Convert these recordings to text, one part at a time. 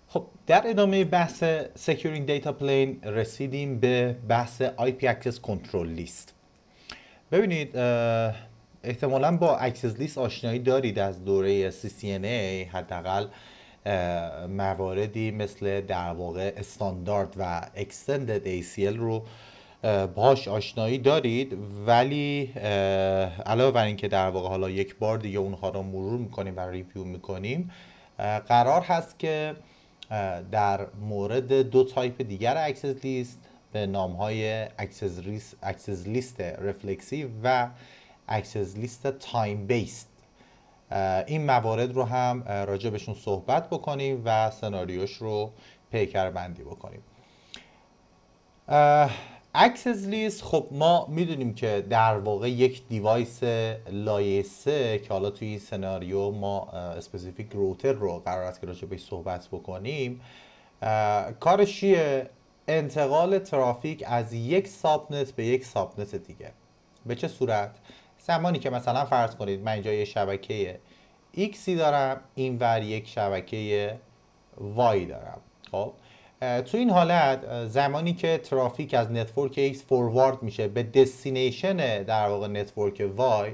خب در ادامه بحث Securing Data Plane رسیدیم به بحث IP Access Control List. ببینید احتمالاً با Access List آشنایی دارید از دوره CCNA، حداقل مواردی مثل در واقع استاندارد و Extended ACL رو باهاش آشنایی دارید، ولی علاوه بر این که در واقع حالا یک بار دیگه اونها رو مرور میکنیم و ریویو میکنیم، قرار هست که در مورد دو تایپ دیگر اکسس لیست به نام های اکسس لیست رفلکسیو و اکسس لیست تایم بیست این موارد رو هم راجع بهشون صحبت بکنیم و سناریوش رو پیکر بندی بکنیم. اکسس لیست، خب ما میدونیم که در واقع یک دیوایس لایه 3 که حالا توی این سناریو ما اسپسیفیک روتر رو قرار است که راجع بهش صحبت بکنیم، کارش چیه؟ انتقال ترافیک از یک ساب نت به یک ساب نت دیگه. به چه صورت؟ زمانی که مثلا فرض کنید من اینجا یه شبکه ایکسی دارم، اینور یک شبکه وای دارم. خب تو این حالت زمانی که ترافیک از نتورک X فوروارد میشه به دستینیشن در واقع نتورک Y،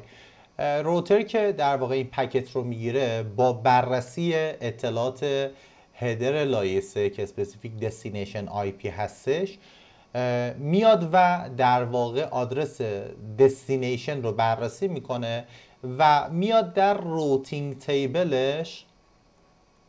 روتر که در واقع این پکت رو میگیره با بررسی اطلاعات هدر لایه 3 که اسپسیفیک دستینیشن IP هستش، میاد و در واقع آدرس دستینیشن رو بررسی میکنه و میاد در روتینگ تیبلش،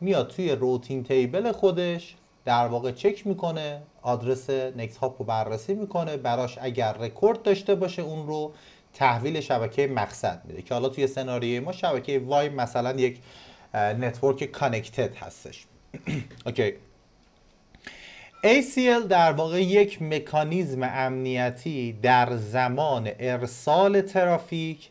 میاد توی روتینگ تیبل خودش در واقع چک میکنه، آدرس نکست هاپ رو بررسی میکنه، براش اگر رکورد داشته باشه اون رو تحویل شبکه مقصد میده که حالا توی سناریوی ما شبکه وای مثلا یک نتورک کانکتد هستش. اوکی. ACL در واقع یک مکانیزم امنیتی در زمان ارسال ترافیک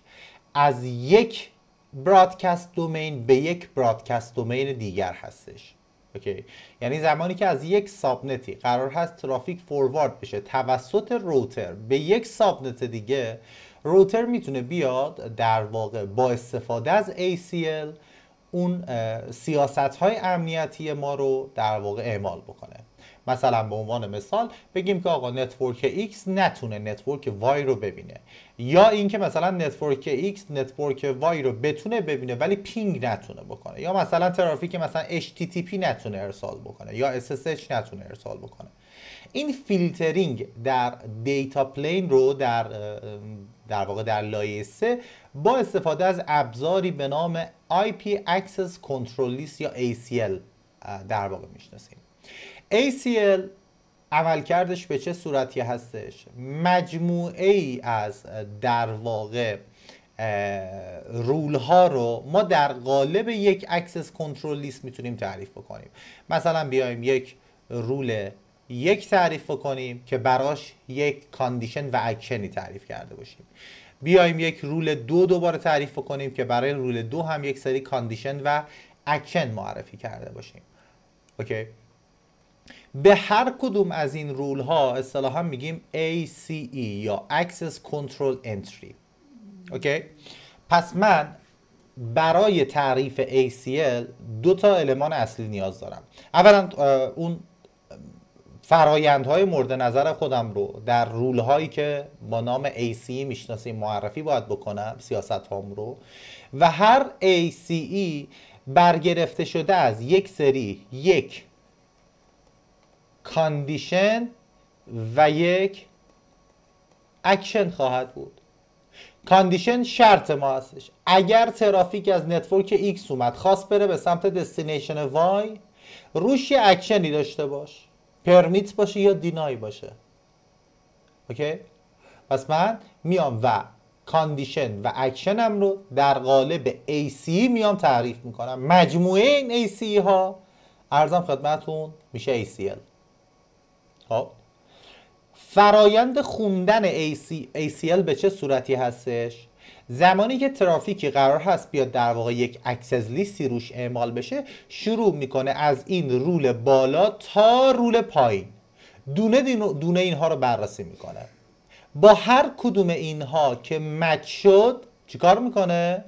از یک برادکست دومین به یک برادکست دومین دیگر هستش. اوکی. یعنی زمانی که از یک سابنتی قرار هست ترافیک فوروارد بشه توسط روتر به یک سابنت دیگه، روتر میتونه بیاد در واقع با استفاده از ACL اون سیاست های امنیتی ما رو در واقع اعمال بکنه. مثلا به عنوان مثال بگیم که آقا نتورک X نتونه نتورک Y رو ببینه، یا اینکه مثلا نتورک X نتورک Y رو بتونه ببینه ولی پینگ نتونه بکنه، یا مثلا ترافیک مثلا HTTP نتونه ارسال بکنه یا SSH نتونه ارسال بکنه. این فیلترینگ در دیتا پلین رو در واقع در لایه 3 با استفاده از ابزاری به نام IP Access Control List یا ACL در واقع میشناسیم. ACL عملکردش به چه صورتی هستش؟ مجموعه ای از در واقع رول ها رو ما در قالب یک اکسس کنترل لیست میتونیم تعریف بکنیم. مثلا بیایم یک رول یک تعریف کنیم که براش یک کاندیشن و اکشنی تعریف کرده باشیم. بیایم یک رول دو دوباره تعریف کنیم که برای رول دو هم یک سری کاندیشن و اکشن معرفی کرده باشیم. اوکی. به هر کدوم از این رول ها اصطلاحا میگیم ACE یا Access Control Entry. اوکی. پس من برای تعریف ACL دو تا المان اصلی نیاز دارم. اولا اون فرایندهای مورد نظر خودم رو در رول هایی که با نام ACE میشناسیم معرفی باید بکنم، سیاست هام رو، و هر ACE برگرفته شده از یک سری یک کاندیشن و یک اکشن خواهد بود. کاندیشن شرط ما هستش. اگر ترافیک از نتورک X اومد خواست بره به سمت دستینیشن Y، روش یه اکشنی داشته باش، پرمیت باشه یا دینای باشه. اوکی؟ پس من میام و کاندیشن و اکشنم رو در قالب AC میام تعریف میکنم. مجموعه این AC ها عرضم خدمتون میشه ACL. خب فرایند خوندن ACL به چه صورتی هستش؟ زمانی که ترافیکی قرار هست بیاد در واقع یک اکسس لیستی روش اعمال بشه، شروع میکنه از این رول بالا تا رول پایین دونه اینها رو بررسی میکنه. با هر کدوم اینها که مچ شد چیکار میکنه؟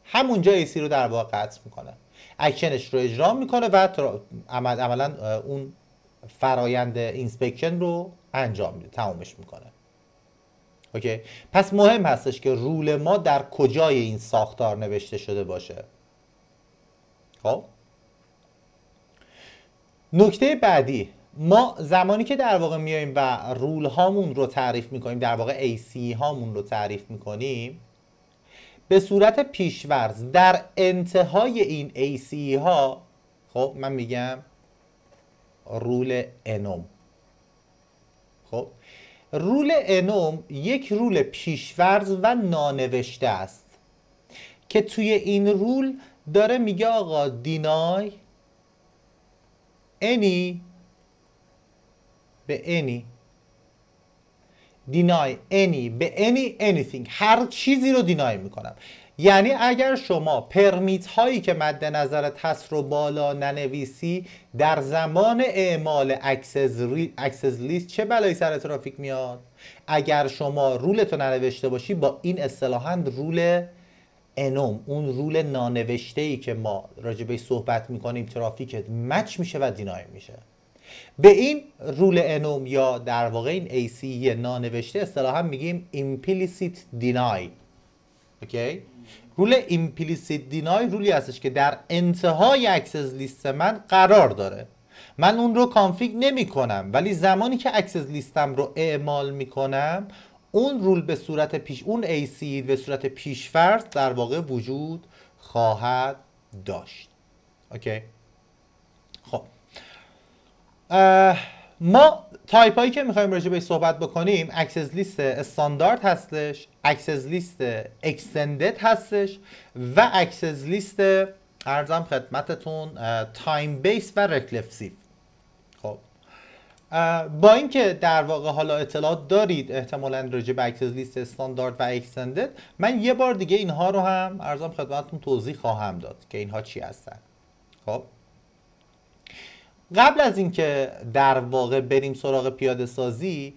همونجا AC رو در واقع قطع میکنه. اکشنش رو اجرا میکنه و عملا اون فرایند اینسپکشن رو انجام میده، تمومش میکنه. اوکی، پس مهم هستش که رول ما در کجای این ساختار نوشته شده باشه. خب نکته بعدی، ما زمانی که در واقع میایم و رول هامون رو تعریف میکنیم، در واقع AC هامون رو تعریف میکنیم، به صورت پیشورز در انتهای این AC ها، خب من میگم رول انوم. خب رول انوم یک رول پیشورز و نانوشته است که توی این رول داره میگه آقا deny any به any، deny any به any anything، هر چیزی رو دینای میکنم. یعنی اگر شما پرمیت هایی که مد نظرت هست رو بالا ننویسی، در زمان اعمال اکسس لیست چه بلایی سر ترافیک میاد؟ اگر شما رولتو ننوشته باشی، با این اصطلاحاً رول انوم، اون رول نانوشته ای که ما راجبش صحبت میکنیم، ترافیکت مچ میشه و دینای میشه. به این رول انوم یا در واقع این AC نانوشته اصطلاحاً میگیم implicit deny. اوکی؟ رول implicit deny رولی هستش که در انتهای اکسس لیست من قرار داره. من اون رو کانفیگ نمی کنم، ولی زمانی که اکسس لیستم رو اعمال میکنم، اون رول به صورت اون AC به صورت پیش‌فرض در واقع وجود خواهد داشت. اوکی؟ خب ما تایپ هایی که میخوایم راجع بهش صحبت بکنیم، اکسس لیست استاندارد هستش، اکسس لیست اکستندد هستش و اکسس لیست ارزم خدمتتون تایم بیس و رکلفسیو. خب با اینکه در واقع حالا اطلاعات دارید احتمالاً راجع به اکسس لیست استاندارد و اکستندد، من یه بار دیگه اینها رو هم ارزم خدمتتون توضیح خواهم داد که اینها چی هستن. خب قبل از اینکه در واقع بریم سراغ پیاده سازی،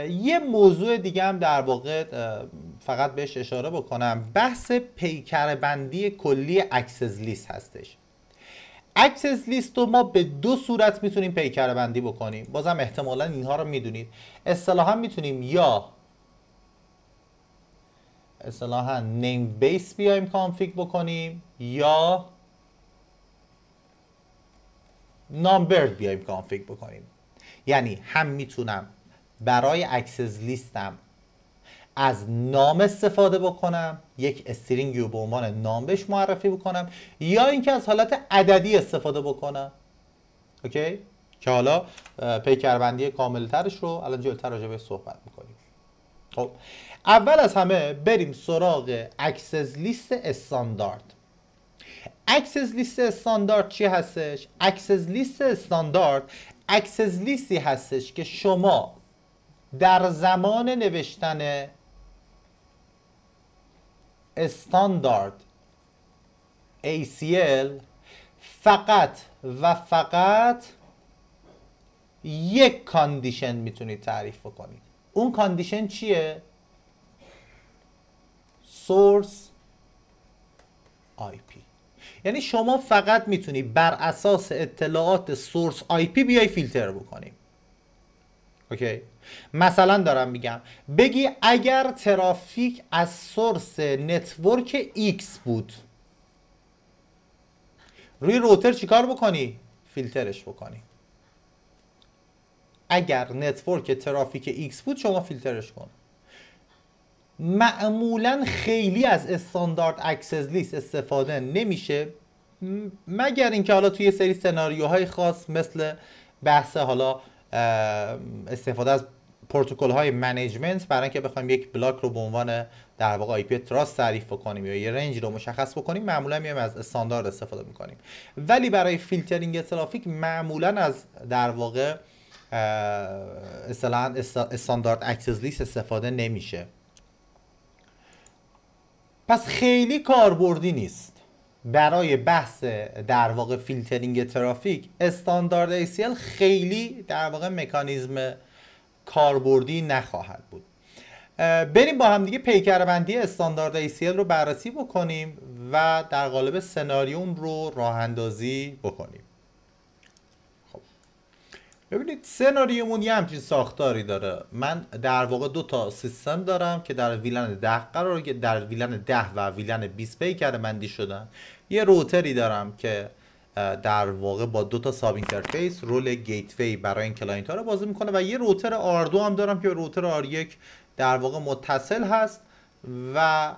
یه موضوع دیگه هم در واقع فقط بهش اشاره بکنم، بحث پیکر بندی کلی اکسس لیست هستش. اکسس لیست رو ما به دو صورت میتونیم پیکر بندی بکنیم، بازم احتمالا اینها رو میدونید. اصطلاحا میتونیم یا اصطلاحا نیم بیس بیایم کانفیگ بکنیم یا نامبرد بیایم کانفیگ بکنیم. یعنی هم میتونم برای اکسس لیستم از نام استفاده بکنم، یک استرینگی رو به عنوان نام بهش معرفی بکنم، یا اینکه از حالت عددی استفاده بکنم. اوکی؟ که حالا پیکربندی کامل ترش رو الان جلوتر راجع بهش صحبت میکنیم. خب اول از همه بریم سراغ اکسس لیست استاندارد. اکسس لیست استاندارد چی هستش؟ اکسس لیست استاندارد اکسس لیستی هستش که شما در زمان نوشتن استاندارد ACL فقط و فقط یک کاندیشن میتونید تعریف کنید. اون کاندیشن چیه؟ سورس IP. یعنی شما فقط میتونی بر اساس اطلاعات سورس IP بیای فیلتر بکنی. اوکی؟ مثلا دارم میگم بگی اگر ترافیک از سورس نتورک X بود، روی روتر چیکار بکنی؟ فیلترش بکنی. اگر نتورک ترافیک X بود شما فیلترش کن. معمولا خیلی از استاندارد اکسس لیست استفاده نمیشه، مگر اینکه حالا توی سری سناریوهای خاص مثل بحث حالا استفاده از پروتکل های منیجمنت برای اینکه بخوایم یک بلاک رو به عنوان در واقع IP تراست تعریف بکنیم یا یه رنج رو مشخص بکنیم، معمولا میایم از استاندارد استفاده میکنیم. ولی برای فیلترینگ ترافیک معمولا از در واقع اصطلاحاً استاندارد اکسس لیست استفاده نمیشه. پس خیلی کاربردی نیست برای بحث در واقع فیلترینگ ترافیک. استاندارد ACL خیلی در واقع مکانیزم کاربردی نخواهد بود. بریم با هم دیگه پیکربندی استاندارد ACL رو بررسی بکنیم و در قالب سناریوم رو راه اندازی بکنیم. خب ببینید سناریومون یه همچین ساختاری داره. من در واقع دو تا سیستم دارم که در ویلن 10 قرار در ویلن 10 و ویلن 20 پیکر بندی شدن. یه روتری دارم که در واقع با دو تا ساب اینترفیس رول گیتوی برای این کلاینت ها رو بازی میکنه و یه روتر R2 هم دارم که روتر R1 در واقع متصل هست و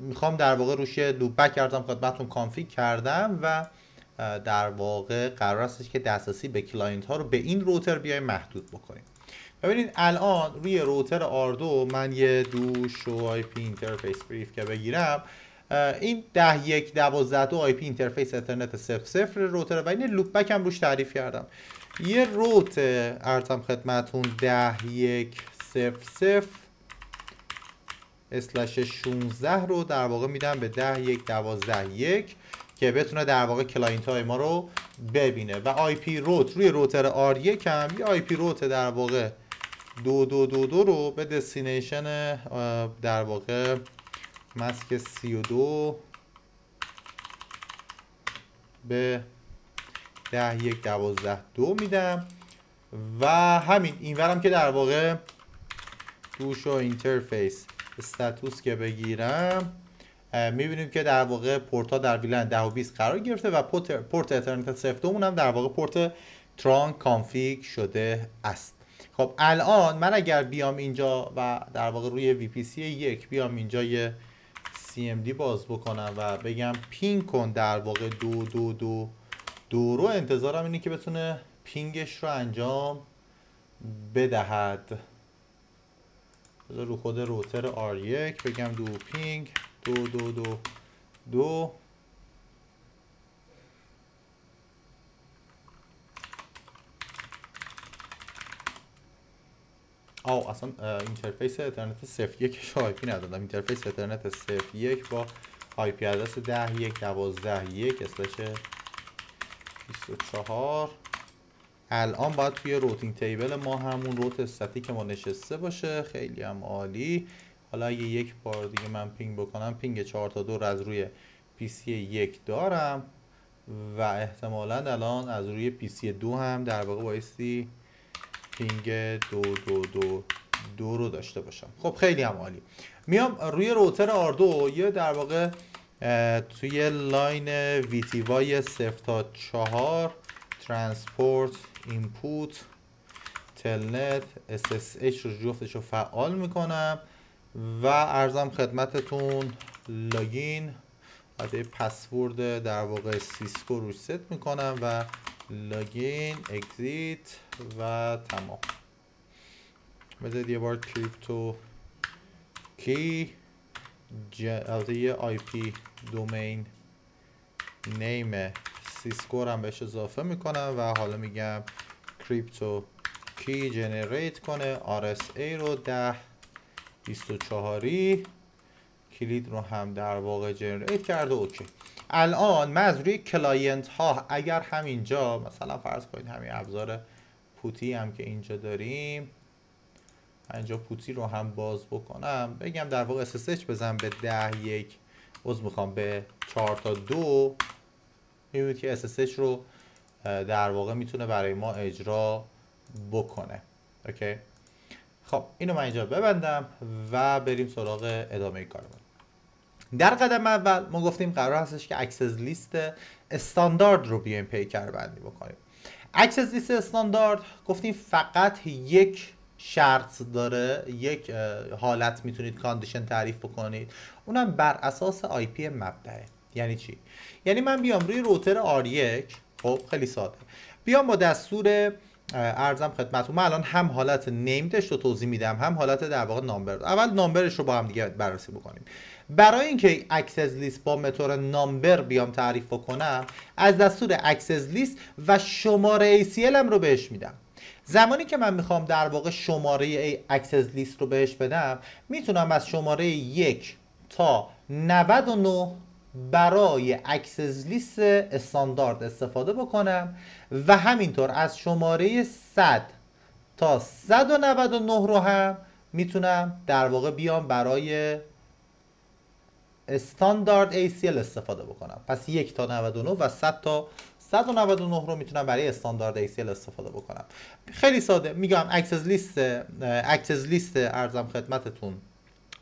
میخوام در واقع روش یه لوپبک کردم خدمتتون کانفیگ کردم و در واقع قرار است که دسترسی به کلاینت ها رو به این روتر بیایم محدود بکنیم. ببینید الان روی روتر R2 من یه دو شو آی پی اینترفیس بریف که بگیرم، این 10.1.12.2 آی پی اینترفیس اترنت 0.0 روتر و این لوپ بک هم روش تعریف کردم. یه روت ارتم خدمتون 10.1.0/16 رو در واقع میدم به 10.1.12.1 که بتونه در واقع کلاینت های ما رو ببینه و آی پی روت روی روتر R1 هم یه آی پی روت در واقع 2222 رو به دستینیشن در واقع ماسک 32 به 10.1.12.2 میدم و همین اینورم که در واقع دوشو اینترفیس استاتوس که بگیرم میبینیم که در واقع پورت ها در ویلن 10 و 20 قرار گرفته و پورت اترنت 0.2 هم در واقع پورت تران کانفیگ شده است. خب الان من اگر بیام اینجا و در واقع روی VPC 1 بیام اینجا یه CMD باز بکنم و بگم پینگ کن در واقع 2 رو، انتظارم اینه که بتونه پینگش رو انجام بدهد. بذار رو خود روتر R1 بگم دو پینگ 2 اصلا اینترفیس اترنت 0.1 آی پی ندادم. اینترفیس اترنت 0.1 با آی پی ادرس 10.1.12.1/24 الان باید توی روتینگ تیبل ما همون روت استاتیک ما نشسته باشه. خیلی هم عالی. حالا اگه یک بار دیگه من پینگ بکنم، پینگ 4 تا 2 رو از روی PC 1 دارم و احتمالاً الان از روی PC 2 هم در واقع بایستی پینگ 2 رو داشته باشم. خب خیلی هم عالی. میام روی روتر R2 یه در واقع توی لاین VTY 0 تا 4 ترانسپورت اینپوت تلنت SSH رو جفتش رو فعال میکنم و ارزم خدمتتون لاگین بعد پسورد در واقع سیسکو روش ست میکنم و لاگین اگزیت و تمام. بذارید یه بار کریپتو کی البته یه آی پی دومین نیم سیسکو هم بهش اضافه میکنم و حالا میگم کریپتو کی جنریت کنه RSA رو 10.24 کلید رو هم در واقع جنریت کرده. اوکی. الان من از روی کلاینت ها اگر همینجا مثلا فرض کنید همین ابزار پوتی هم که اینجا داریم، اینجا پوتی رو هم باز بکنم، بگم در واقع SSH بزنم به 10.1 میخوام به 4 تا 2، میبینید که SSH رو در واقع میتونه برای ما اجرا بکنه. اوکی. خب اینو من اینجا ببندم و بریم سراغ ادامه کارمون. در قدم اول ما گفتیم قرار هستش که اکسس لیست استاندارد رو بیایم پیکر بندی بکنیم. اکسس لیست استاندارد گفتیم فقط یک شرط داره، یک حالت میتونید کاندیشن تعریف بکنید، اونم بر اساس آی پی مبدأه. یعنی چی؟ یعنی من بیام روی روتر R1، خب خیلی ساده، بیام با دستور ارزم خدمتتون، من الان هم حالت نیمدش رو توضیح میدم هم حالت در واقع نامبر. اول نامبرش رو با هم دیگه بررسی بکنیم. برای اینکه اکسس لیست با متد نامبر بیام تعریف بکنم، از دستور اکسس لیست و شماره ACL هم رو بهش میدم. زمانی که من میخوام در واقع شماره اکسس لیست رو بهش بدم، میتونم از شماره 1 تا 99 برای اکسس لیست استاندارد استفاده بکنم و همینطور از شماره 100 تا 199 رو هم میتونم در واقع بیام برای استاندارد ACL استفاده بکنم. پس 1 تا 99 و 100 تا 199 رو میتونم برای استاندارد ACL استفاده بکنم. خیلی ساده میگم اکسس لیست ارزم خدمتتون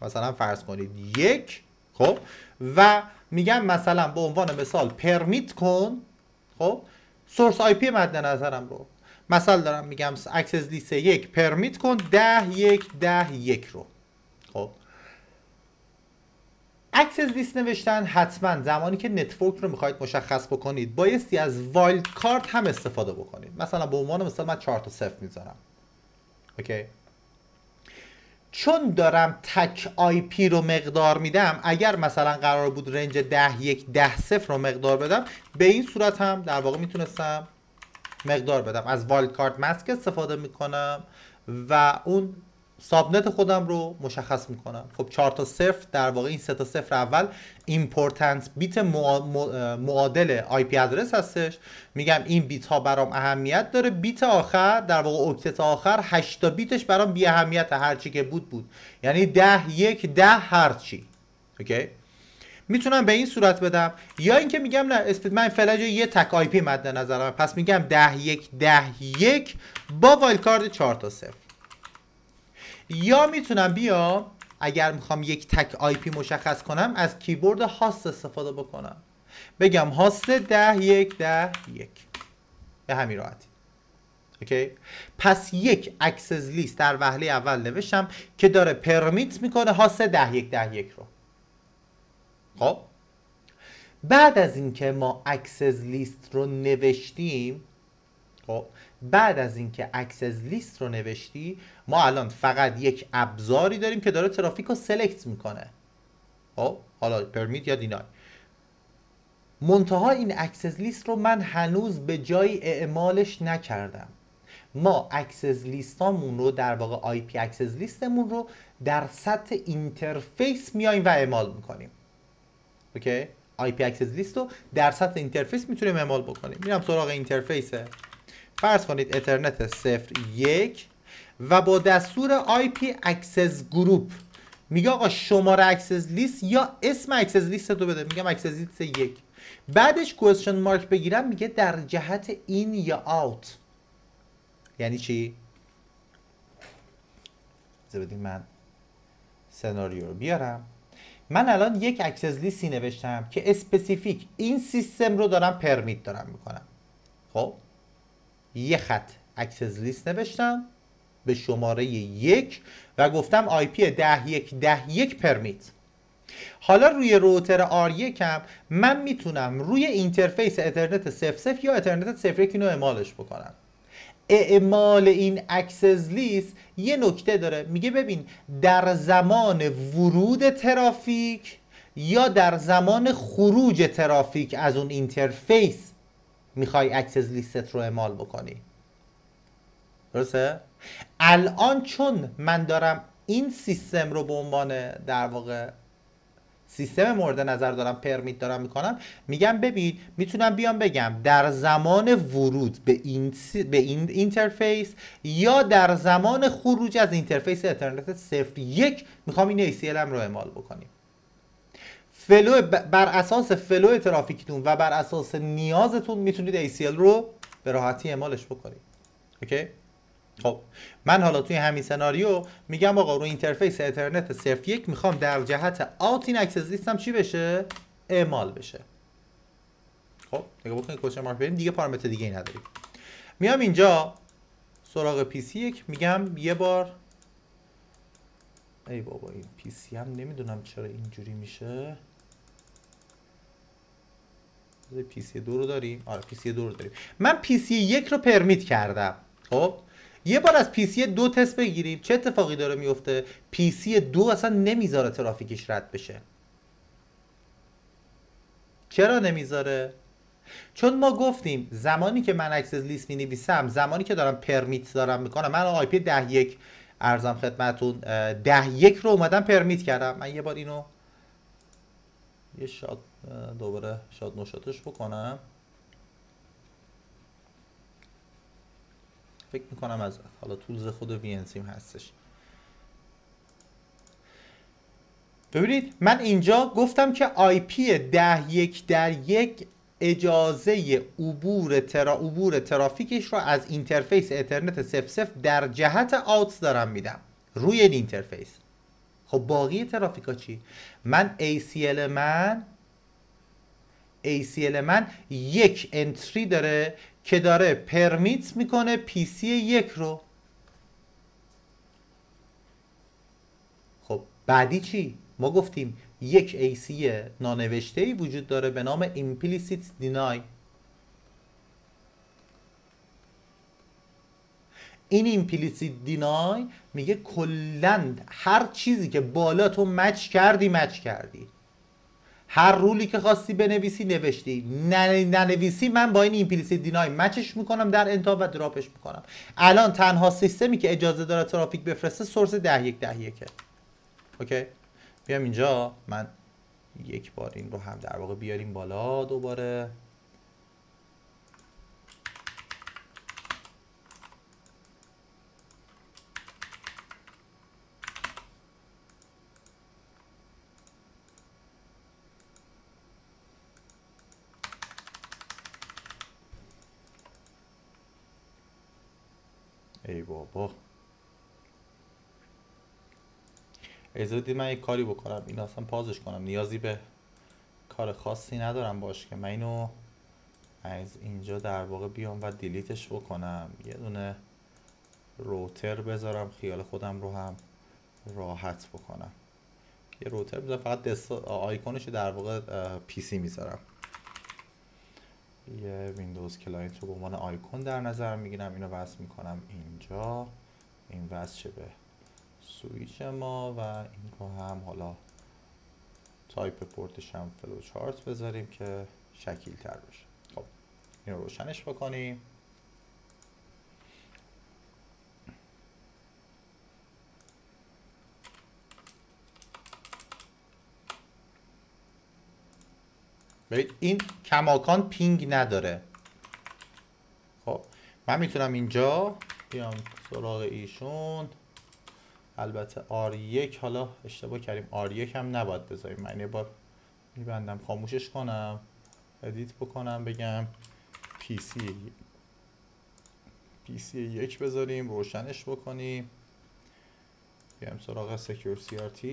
مثلا فرض کنید 1. خب و میگم مثلا به عنوان مثال پرمیت کن خب سورس آی پی مد نظرم رو مثلا دارم میگم اکسس لیست 1 پرمیت کن 10.1.10.1 رو. خب اکسس لیست نوشتن حتما زمانی که نتورک رو میخواید مشخص بکنید بایستی از وایلد کارت هم استفاده بکنید. مثلا به عنوان مثال من 4 تا 0 میذارم. اوکی. چون دارم تک آی پی رو مقدار میدم، اگر مثلا قرار بود رنج 10.1.10.0 رو مقدار بدم، به این صورت هم در واقع میتونستم مقدار بدم. از وایلد کارت ماسک استفاده میکنم و اون سابنت خودم رو مشخص میکنم. خب 4 تا 0 در واقع این 3 تا 0 اول ایمپورتنت بیت معادل آی پی ادرس هستش. میگم این بیت ها برام اهمیت داره. بیت آخر در واقع اکتت آخر 8 تا بیتش برام بی اهمیت، هرچی که بود. یعنی 10.1.10 هرچی. اوکی. میتونم به این صورت بدم یا اینکه میگم نه من فعلا یه تک آی پی مد نظرم، پس میگم 10.1.10.1 با وایلد کارت 4 تا 0. یا میتونم بیام اگر میخوام یک تک آی پی مشخص کنم از کیبورد هاست استفاده بکنم، بگم هاست 10.1.10.1 به همین راحتی. اوکی. پس یک اکسس لیست در وهله اول نوشتم که داره پرمیت میکنه هاست 10.1.10.1 رو. خب بعد از اینکه ما اکسس لیست رو نوشتیم، خب بعد از اینکه اکسس لیست رو نوشتی ما الان فقط یک ابزاری داریم که داره ترافیک رو سلکت میکنه. خب حالا پرمیت یا دینای. منتها این اکسس لیست رو من هنوز به جای اعمالش نکردم. ما اکسس لیستامون رو در واقع آی پی اکسس لیستمون رو در سطح اینترفیس میایم و اعمال میکنیم. اوکی. آی پی اکسس لیست رو در سطح اینترفیس میتونیم اعمال بکنیم. میرم سراغ اینترفیسه. فرض کنید اترنت 0.1 و با دستور آی پی اکسس گروپ میگه آقا شماره اکسس لیست یا اسم اکسس لیست رو بده. میگم اکسس لیست 1. بعدش کوئسچن مارک بگیرم میگه در جهت این یا آوت. یعنی چی؟ بدید من سناریو رو بیارم. من الان یک اکسس لیستی نوشتم که اسپسیفیک این سیستم رو دارم پرمیت دارم میکنم. خب یه خط اکسس لیست نوشتم به شماره 1 و گفتم آی پی 10.1.10.1 پرمیت. حالا روی روتر R1 هم من میتونم روی اینترفیس اترنت 0.0 یا اترنت 0.1 اینو اعمالش بکنم. اعمال این اکسس لیست یه نکته داره، میگه ببین در زمان ورود ترافیک یا در زمان خروج ترافیک از اون اینترفیس میخوای اکسس لیستت رو اعمال بکنی. درسته؟ الان چون من دارم این سیستم رو به عنوان در واقع سیستم مورد نظر دارم پرمیت دارم میکنم، میگم ببین میتونم بیام بگم در زمان ورود به این اینترفیس یا در زمان خروج از اینترفیس اترنت 0.1 میخوام این ACL هم رو اعمال بکنیم. بر اساس فلو ترافیکتون و بر اساس نیازتون میتونید ACL رو به راحتی اعمالش بکنید. اوکی؟ خب من حالا توی همین سناریو میگم آقا رو اینترفیس اترنت 0.1 میخوام در جهت آوت این اکسس لیستم چی بشه؟ اعمال بشه. خب نگاه بکنید کوشن مارک بریم دیگه پارامتر دیگه ای نداریم. میام اینجا سراغ PC1 میگم یه بار ای بابا این PC هم نمیدونم چرا اینجوری میشه. PC2 رو داریم. آره PC2 رو داریم. من PC1 رو پرمیت کردم. خب یه بار از PC2 تست بگیریم چه اتفاقی داره میفته. PC2 اصلا نمیذاره ترافیکش رد بشه. چرا نمیذاره؟ چون ما گفتیم زمانی که من اکسس لیست مینویسم، زمانی که دارم پرمیت دارم میکنم، من آی پی 10.1 ارزم خدمتتون 10.1 رو اومدم پرمیت کردم. من یه بار اینو یه شاد دوباره شاد نشاتش بکنم. فکر میکنم از حالا تولز خود VNC هستش. ببینید من اینجا گفتم که IP 10.1.1 اجازه عبور ترافیکش رو از اینترفیس اترنت 00 در جهت آوتس دارم میدم روی این اینترفیس. خب باقی ترافیکا چی؟ من ACL من یک انتری داره که داره پرمیت میکنه PC یک رو. خب بعدی چی؟ ما گفتیم یک AC نانوشته‌ای وجود داره به نام implicit deny. این implicit deny میگه کلند هر چیزی که بالا تو مچ کردی، هر رولی که خواستی بنویسی نوشتی، ننویسی من با این ایمپلیسیت دینای مچش میکنم در انتها و دراپش میکنم. الان تنها سیستمی که اجازه داره ترافیک بفرسته سورس 10.1.1. اوکی، بیام اینجا من یک بار این رو هم در واقع بیاریم بالا دوباره. ای بابا، اجازه بدید من یک کاری بکنم، این اصلا پازش کنم، نیازی به کار خاصی ندارم باش که من اینو از اینجا در واقع بیام و دیلیتش بکنم، یه دونه روتر بذارم خیال خودم رو هم راحت بکنم. یه روتر بذارم فقط آیکونش در واقع PC میذارم، یه ویندوز کلاینت رو به عنوان آیکون در نظر میگیرم، اینو وصل میکنم اینجا، این وصل شه به سویچ ما و این رو هم حالا تایپ پورتش هم فلو چارت بذاریم که شکیل تر بشه. خب این رو روشنش بکنیم. ببین این کماکان پینگ نداره. خب من میتونم اینجا بیام سراغ ایشون، البته R1 حالا اشتباه کردیم، R1 هم نباید بذاریم، من یه بار میبندم خاموشش کنم، ادیت بکنم بگم PC 1 بذاریم، روشنش بکنیم، بیام سراغ Secure CRT.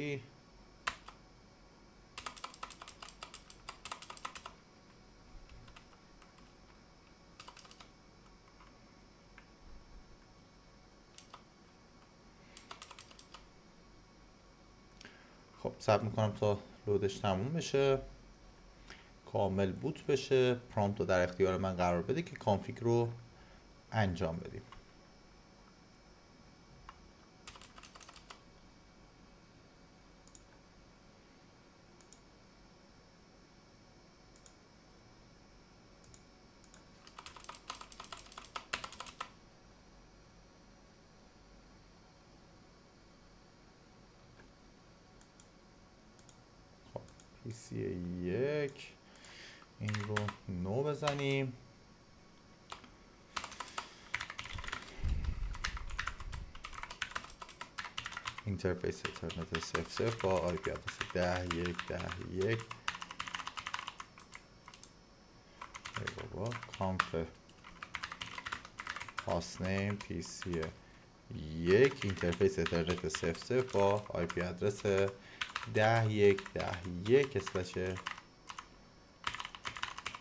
خب صبر میکنم تا لودش تموم بشه، کامل بوت بشه، پرامپت رو در اختیار من قرار بده که کانفیگ رو انجام بدیم. PC 1 این رو نو بزنیم، اینترفیس اترنت 00 با آی پی آدرس 10.1.1 بابا کانف هاستنیم PC 1 اینترفیس اترنت 00 با آی پی آدرس 10.1.1 اسلش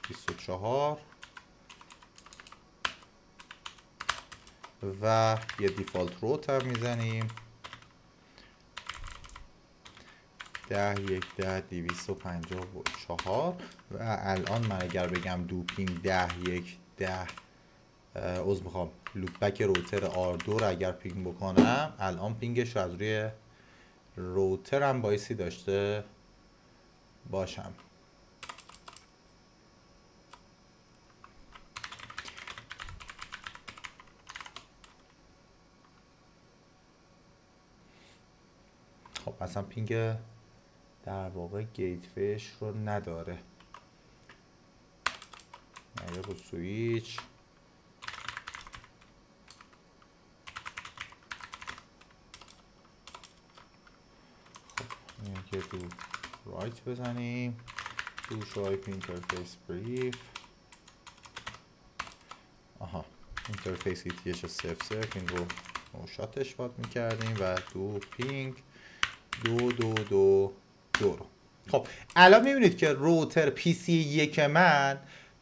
24 و یه دیفالت روت هم میزنیم 10.1.10.254 و الان من اگر بگم دوپینگ 10.1.10 عذر میخوام لوپبک روتر R2 رو اگر پینگ بکنم الان پینگش رو از روی روتر هم بایستی داشته باشم. خب مثلا پینگ در واقع گیتویش رو نداره، نگه رو سویچ که تو رایت بزنیم تو شو IP اینترفیس بریف. آها اینترفیس ETH 00 این رو شاتش باد میکردیم و دو پینگ 2 رو. خب الان میبینید که روتر PC 1 من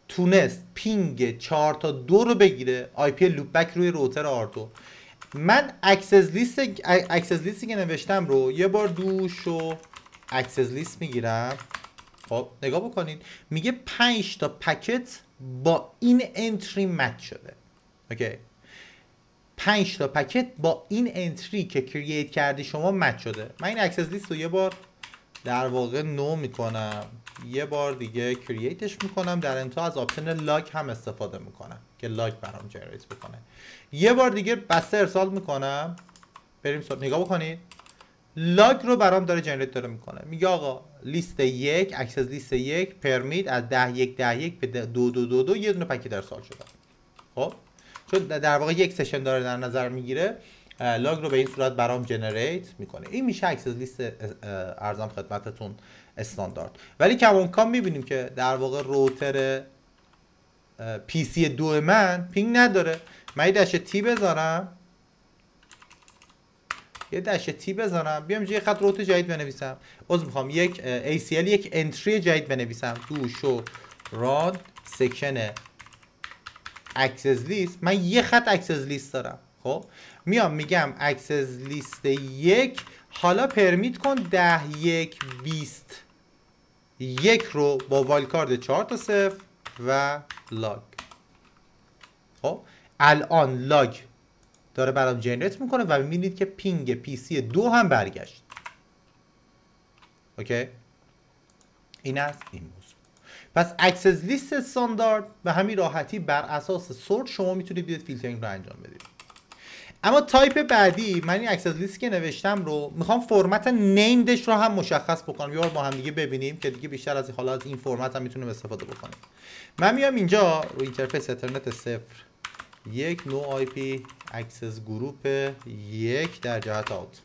تونست پینگ 4 تا 2 رو بگیره، IP لوپ بک روی روتر R2. من اکسس لیستی که نوشتم رو یه بار دو شو اکسس لیست میگیرم. خب نگاه بکنید میگه 5 تا پکت با این انتری مچ شده. اوکی 5 تا پکت با این انتری که کرییت کردی شما مچ شده. من این اکسس لیست رو یه بار در واقع نو میکنم، یه بار دیگه کرییتش میکنم، در انتها از آپشن لاگ هم استفاده میکنم که لاگ برام جنریت بکنه. یه بار دیگه بسته ارسال میکنم. بریم نگاه بکنید لاگ رو برام داره جنریت داره میکنه. میگه آقا لیست 1 اکسس لیست 1 پرمیت از 10.1.10.1 به 2.2.2 یه دونه پکت ارسال شده. خب چون در واقع یک سشن داره در نظر میگیره، لاگ رو به این صورت برام جنریت میکنه. این میشه اکسس لیست ارزم خدمتتون استاندارد. ولی کم کم میبینیم که در واقع روتر PC 2 من پینگ نداره. من یه داش تی بذارم، بیام یه خط روت جدید بنویسم. میخوام یک ACL یک انتری جدید بنویسم. دو شو ران سکشن اکسس لیست. من یه خط اکسس لیست دارم. خب میام میگم اکسس لیست 1 حالا پرمیت کن 10.1.20 رو با وایلکارد 4 تا 0 و لاگ. خب الان لاگ داره برام جنریت میکنه و میبینید که پینگ PC 2 هم برگشت. اوکی این است این موضوع. پس اکسس لیست استاندارد به همین راحتی بر اساس سورت شما میتونید بیاید فیلترینگ رو انجام بدید. اما تایپ بعدی من این اکسس لیست که نوشتم رو میخوام فرمت نیمدش رو هم مشخص بکنم. یه بار با هم دیگه ببینیم که دیگه بیشتر از حالا از این فرمت هم میتونیم استفاده بکنیم. من میام اینجا رو اینترفیس اترنت 0 یک نو آی پی اکسس گروپ 1 در جهت آوت.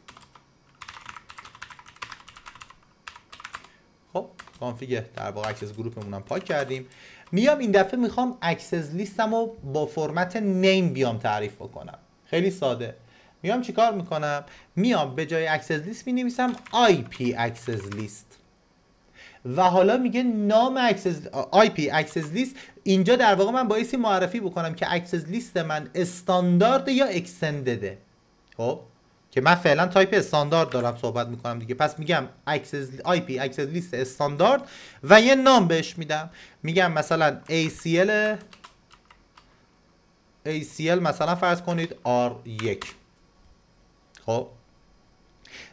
خب کانفیگ در واقع اکسس گروپمون هم پاک کردیم. میام این دفعه میخوام اکسس لیستم رو با فرمت نیم بیام تعریف بکنم. خیلی ساده. میام چیکار میکنم؟ میام به جای اکسس لیست مینویسم آی پی اکسس لیست و حالا میگه نام اکسس آی پی اکسس لیست. اینجا در واقع من بایستی معرفی بکنم که اکسس لیست من استاندارد یا اکستندده. خب که من فعلا تایپ استاندارد دارم صحبت میکنم دیگه. پس میگم اکسس آی پی اکسس لیست استاندارد و یه نام بهش میدم. میگم مثلا ACL مثلا فرض کنید R1. خب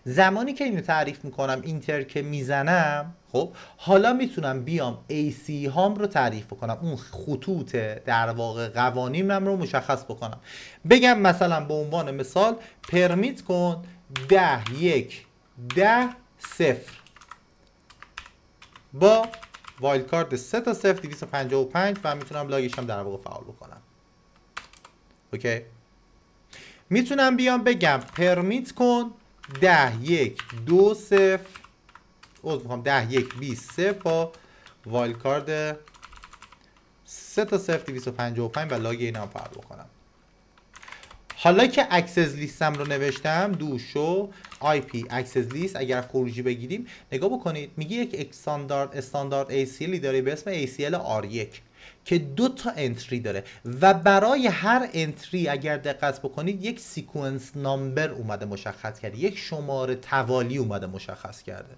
زمانی که اینو تعریف میکنم اینتر که میزنم، خب حالا میتونم بیام AC هام رو تعریف بکنم، اون خطوط در واقع قوانینم رو مشخص بکنم. بگم مثلا به عنوان مثال پرمیت کن 10.1.10.0 با وایلکارد 3 تا 0 255 و میتونم لاگش هم در واقع فعال بکنم. اوکی میتونم بیام بگم پرمیت کن 10.1.2.0 میخوام 10.1.20 با وایلکارد 3 تا 0 255 و لاگ این هم فعال بکنم. حالا که اکسس لیستم رو نوشتم دو شو آی پی اکسس لیست، اگر خروجی بگیریم نگاه بکنید میگه یک استاندارد ACL داره به اسم ACL R1 که 2 تا انتری داره و برای هر انتری اگر دقت بکنید یک سیکونس نامبر اومده مشخص کرده، یک شماره توالی اومده مشخص کرده.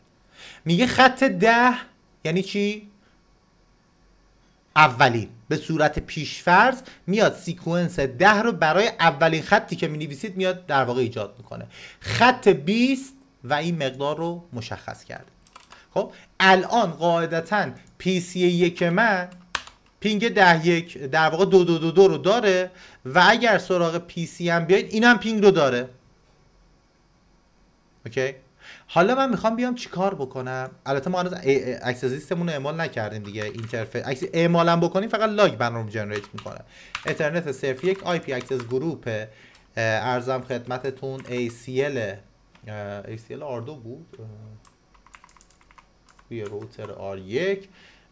میگه خط 10 یعنی چی؟ اولین به صورت پیشفرض میاد سیکونس 10 رو برای اولین خطی که می‌نویسید میاد در واقع ایجاد میکنه. خط 20 و این مقدار رو مشخص کرده. خب الان قاعدتاً PC 1 من پینگ 10.1 در واقع 2.2.2 رو داره و اگر سراغ PC هم بیاید اینم پینگ رو داره. اوکی حالا من میخوام بیام چیکار بکنم. البته ما هنوز اکسس لیستمون رو اعمال نکردیم دیگه. اینترفیس اعمال هم بکنیم فقط لاگ برام جنریت میکنه. اترنت صرف یک آی پی اکسس گروپ ارزم خدمتتون ACL R2 بود. روی روتر R1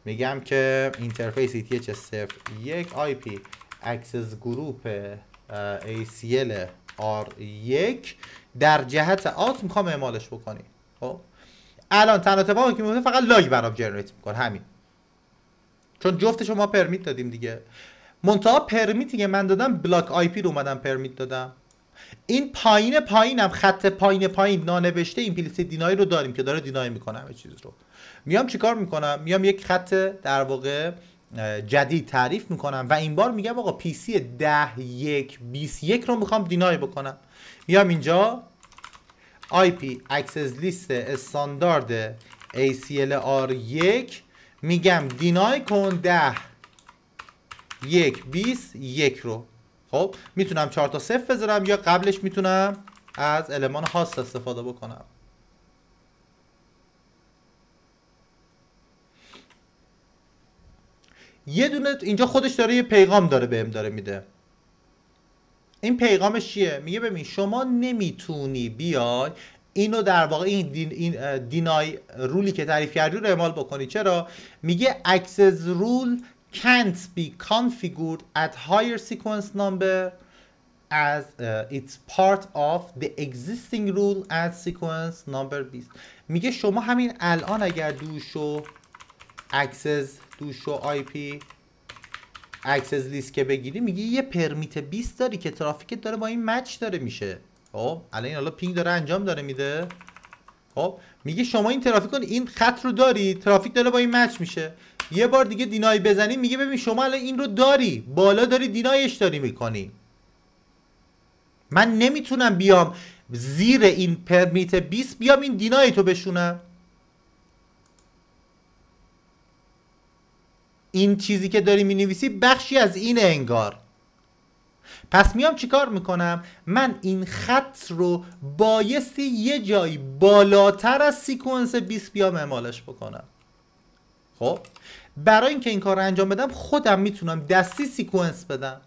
میگم که اینترفیس ETH01 IP اکسس گروپ ACL R1 در جهت آت میخوام اعمالش بکنی. خب الان تنها اتفاقی که میفته فقط لاگ برام جنریت میکنه، همین، چون جفتش ما پرمیت دادیم دیگه. منتها پرمیتی که من دادم بلاک آی پی رو اومدم پرمیت دادم. این پایینم خط پایین نانوشته ایمپلیسیت دینای رو داریم که داره دینای میکنه همه چیز رو. میام چیکار میکنم؟ میام یک خط در واقع جدید تعریف میکنم و این بار میگم آقا پی سی 10.1.21 رو میخوام دینای بکنم. میام اینجا IP اکسس لیست استاندارد ACL R1 میگم دینای کن 10.1.21 رو. خب میتونم 4 تا 0 بذارم یا قبلش میتونم از المان هاست استفاده بکنم. یه دونه اینجا خودش داره یه پیغام داره بهم داره میده. این پیغامش چیه؟ میگه ببین شما نمیتونی بیای اینو در واقع این دینای رولی که تعریف کردی رو اعمال بکنی. چرا؟ میگه access rule can't be configured at higher sequence number as it's part of the existing rule at sequence number 20. میگه شما همین الان اگر دوشو آی پی اکسس لیست که بگیری، میگه یه پرمیت 20 داری که ترافیکت داره با این مچ داره میشه. خب الان این حالا پینگ داره انجام داره میده. خب میگه شما این ترافیک این خط رو داری، ترافیک داره با این مچ میشه. یه بار دیگه دینای بزنی، میگه ببین شما الان این رو داری، بالا داری دینایش داری میکنی. من نمیتونم بیام زیر این پرمیت 20 بیام این دینای تو بشونم. این چیزی که داری مینویسی بخشی از اینه انگار. پس میام چیکار میکنم؟ من این خط رو بایستی یه جایی بالاتر از سیکونس 20 بیام اعمالش بکنم. خب برای اینکه این کار رو انجام بدم خودم میتونم دستی سیکونس بدم،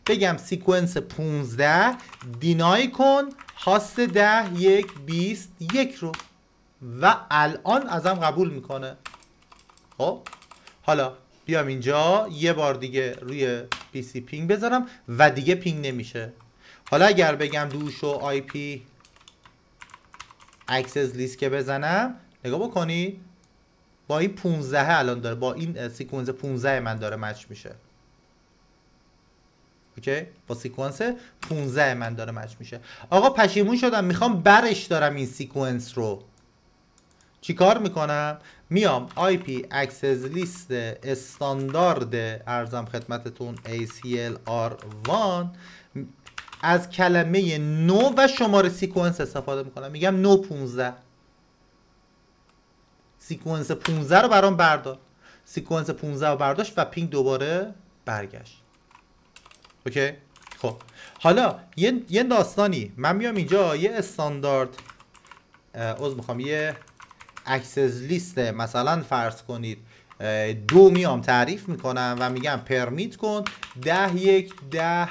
بگم سیکونس 15 دینای کن هاست 10.1.21 رو و الان ازم قبول میکنه. خب حالا بیام اینجا یه بار دیگه روی پی سی پینگ بذارم و دیگه پینگ نمیشه. حالا اگر بگم دوشو آی پی اکسس لیست که بزنم، نگاه بکنید با این 15 الان داره، با این سیکونس 15 من داره مچ میشه. اوکی، با سیکونس 15 من داره مچ میشه. آقا پشیمون شدم، میخوام برش دارم این سیکونس رو. چی کار میکنم؟ میام IP اکسس لیست استاندارد ارزم خدمتتون ACL R1 از کلمه نو و شماره سیکونس استفاده میکنم. میگم نو 15، سیکونس 15 رو برام بردار. سیکونس 15 رو برداشت و پینگ دوباره برگشت. اوکی. خب حالا یه داستانی، من میام اینجا یه استاندارد میخوام یه اکسس لیست مثلا فرض کنید 2 میام تعریف میکنم و میگم پرمیت کن 10.1.10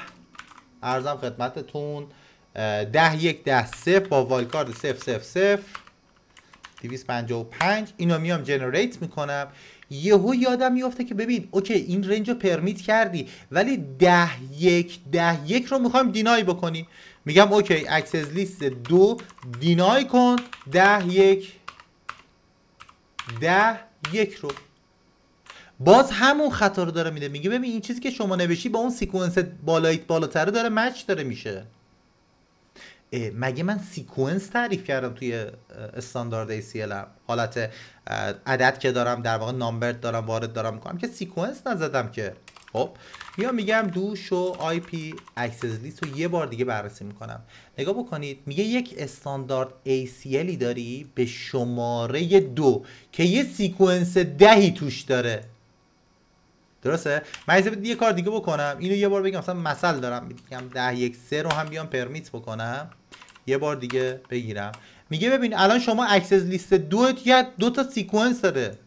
ارزم خدمتتون 10.1.10 با والکارد 000 255 اینو میام جنریت میکنم. یهو یادم میفته که ببین اوکی این رنج رو پرمیت کردی ولی 10.1.10 رو میخوایم دینای بکنی. میگم اوکی اکسس لیست 2 دینای کن 10.1.10 رو. باز همون خطا رو داره میده. میگه ببین این چیزی که شما نوشتی با اون سیکونس بالاتره داره مچ داره میشه. مگه من سیکونس تعریف کردم توی استاندارد ACL حالت عدد که دارم در واقع نامبر دارم وارد دارم میکنم که سیکونس نزدم که. خب یا میگم دو شو آی پی اکسس لیست رو یه بار دیگه بررسی میکنم. نگاه بکنید میگه یک استاندارد ACLی داری به شماره 2 که یه سیکونس 10 توش داره. درسته؟ من یه کار دیگه بکنم، اینو یه بار بگم مثلا مثل دارم میگم 10.1.3 رو هم بیام پرمیت بکنم یه بار دیگه بگیرم. میگه ببین الان شما اکسس لیست 2 تا سیکونس داره.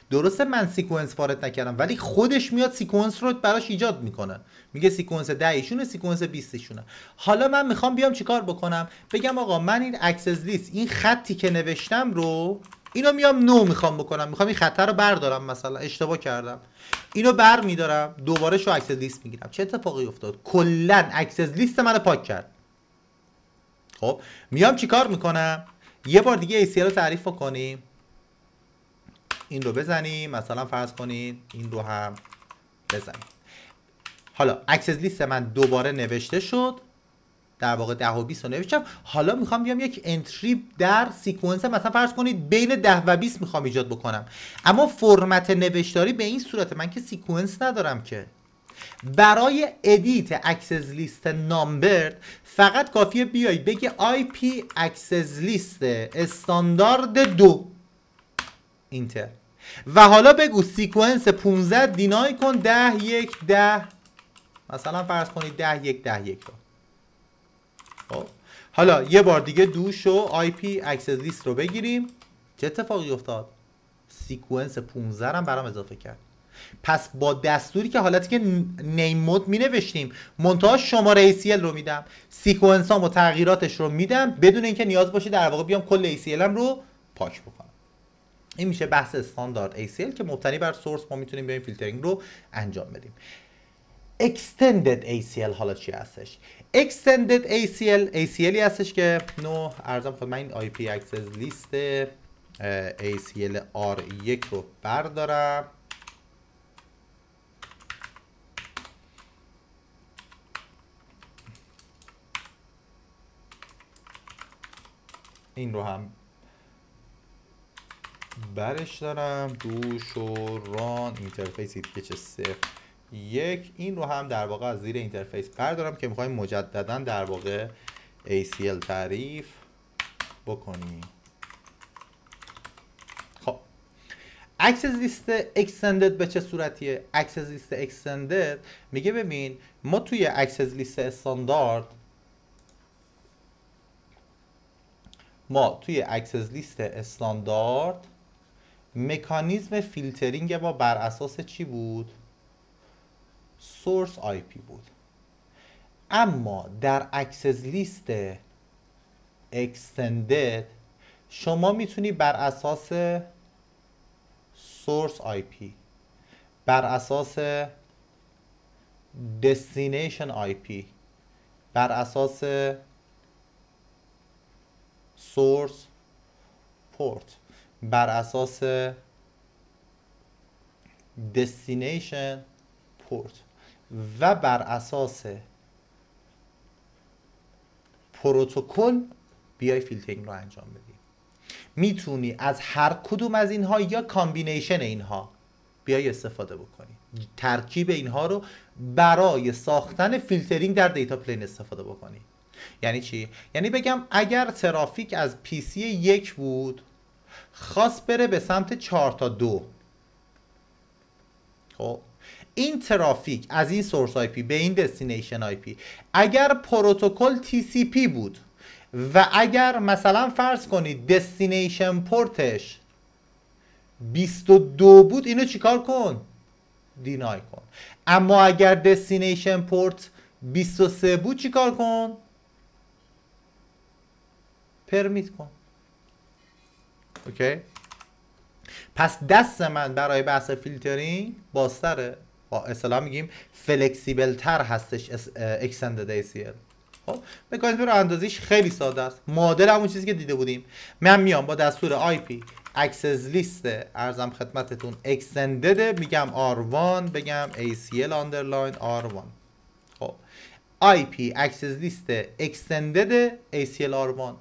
درسته من سیکونس وارد نکردم ولی خودش میاد سیکونس رو براش ایجاد میکنه. میگه سیکونس 10 ایشونه سیکونس 20 ایشونه. حالا من میخوام بیام چیکار بکنم؟ بگم آقا من این اکسس لیست این خطی که نوشتم رو اینو میام نو میخوام بکنم، میخوام این خطر رو بردارم، مثلا اشتباه کردم، اینو بر میدارم، دوباره شو اکسس لیست میگیرم. چه اتفاقی افتاد؟ کلا اکسس لیست منو پاک کرد. خب میام چیکار میکنم؟ یه بار دیگه ACL رو تعریف کنیم، این رو بزنیم، مثلا فرض کنید این رو هم بزنیم. حالا اکسس لیست من دوباره نوشته شد، در واقع 10 و 20 رو نوشتم. حالا میخوام بیام یک انتری در سیکونس مثلا فرض کنید بین 10 و 20 میخوام ایجاد بکنم، اما فرمت نوشتاری به این صورت، من که سیکونس ندارم که. برای ادیت اکسس لیست نامبرد فقط کافیه بیای بگی IP اکسس لیست استاندارد 2 اینتر، و حالا بگو سیکونس 15 دینای کن 10 1 10، مثلا فرض کنید 10 1 10 1 رو. خب حالا یه بار دیگه دوش و IP اکسس لیست رو بگیریم. چه اتفاقی افتاد؟ سیکونس 15 هم برام اضافه کرد. پس با دستوری که حالتی که نیم مود می نوشتیم، منتها شماره ACL رو میدم، سیکونس هم و تغییراتش رو میدم، بدون اینکه نیاز باشه در واقع بیام کل ACL هم رو پاک بکنم. این میشه بحث استاندارد ACL که مبتنی بر سورس ما میتونیم بیایم فیلترینگ رو انجام بدیم. Extended ACL حالا چی هستش؟ Extended ACL هستش که نو ارزم خدمت من این IP اکسس لیست ACL R1 رو بردارم، این رو هم برش دارم، دوش و ران اینترفیس ایتکچ 01، این رو هم در واقع از زیر اینترفیس بردارم که میخوایم مجددا در واقع ACL تعریف بکنیم. خب اکسس لیست اکستندد به چه صورتیه؟ اکسس لیست اکستندد میگه ببین ما توی اکسس لیست استاندارد، مکانیزم فیلترینگ ما بر اساس چی بود؟ سورس IP بود. اما در اکسس لیست اکستندد شما میتونی بر اساس سورس IP، بر اساس دستینیشن IP، بر اساس سورس پورت، بر اساس دستینیشن پورت و بر اساس پروتکل بیای فیلترینگ رو انجام بدی. میتونی از هر کدوم از اینها یا کامبینیشن اینها بیای استفاده بکنی، ترکیب اینها رو برای ساختن فیلترینگ در دیتا پلین استفاده بکنی. یعنی چی؟ یعنی بگم اگر ترافیک از PC 1 بود خواست بره به سمت 4 تا 2، خب این ترافیک از این سورس IP به این دستینیشن IP اگر پروتکل TCP بود و اگر مثلا فرض کنید دستینیشن پورتش 22 بود، اینو چیکار کن؟ دینای کن. اما اگر دستینیشن پورت 23 بود چیکار کن؟ پرمیت کن. اوکی؟ پس دست من برای بحث فیلترینگ بازتره، با اصطلاح میگیم فلکسیبل تر هستش اکستندد ACL. خب مکانیزم راه اندازیش خیلی ساده است، مدل همون چیزی که دیده بودیم. من میام با دستور IP اکسس لیست ارزم خدمتتون اکستندد، میگم R1 بگم ACL underline R1. خب IP اکسس لیست اکستندد ACL R1،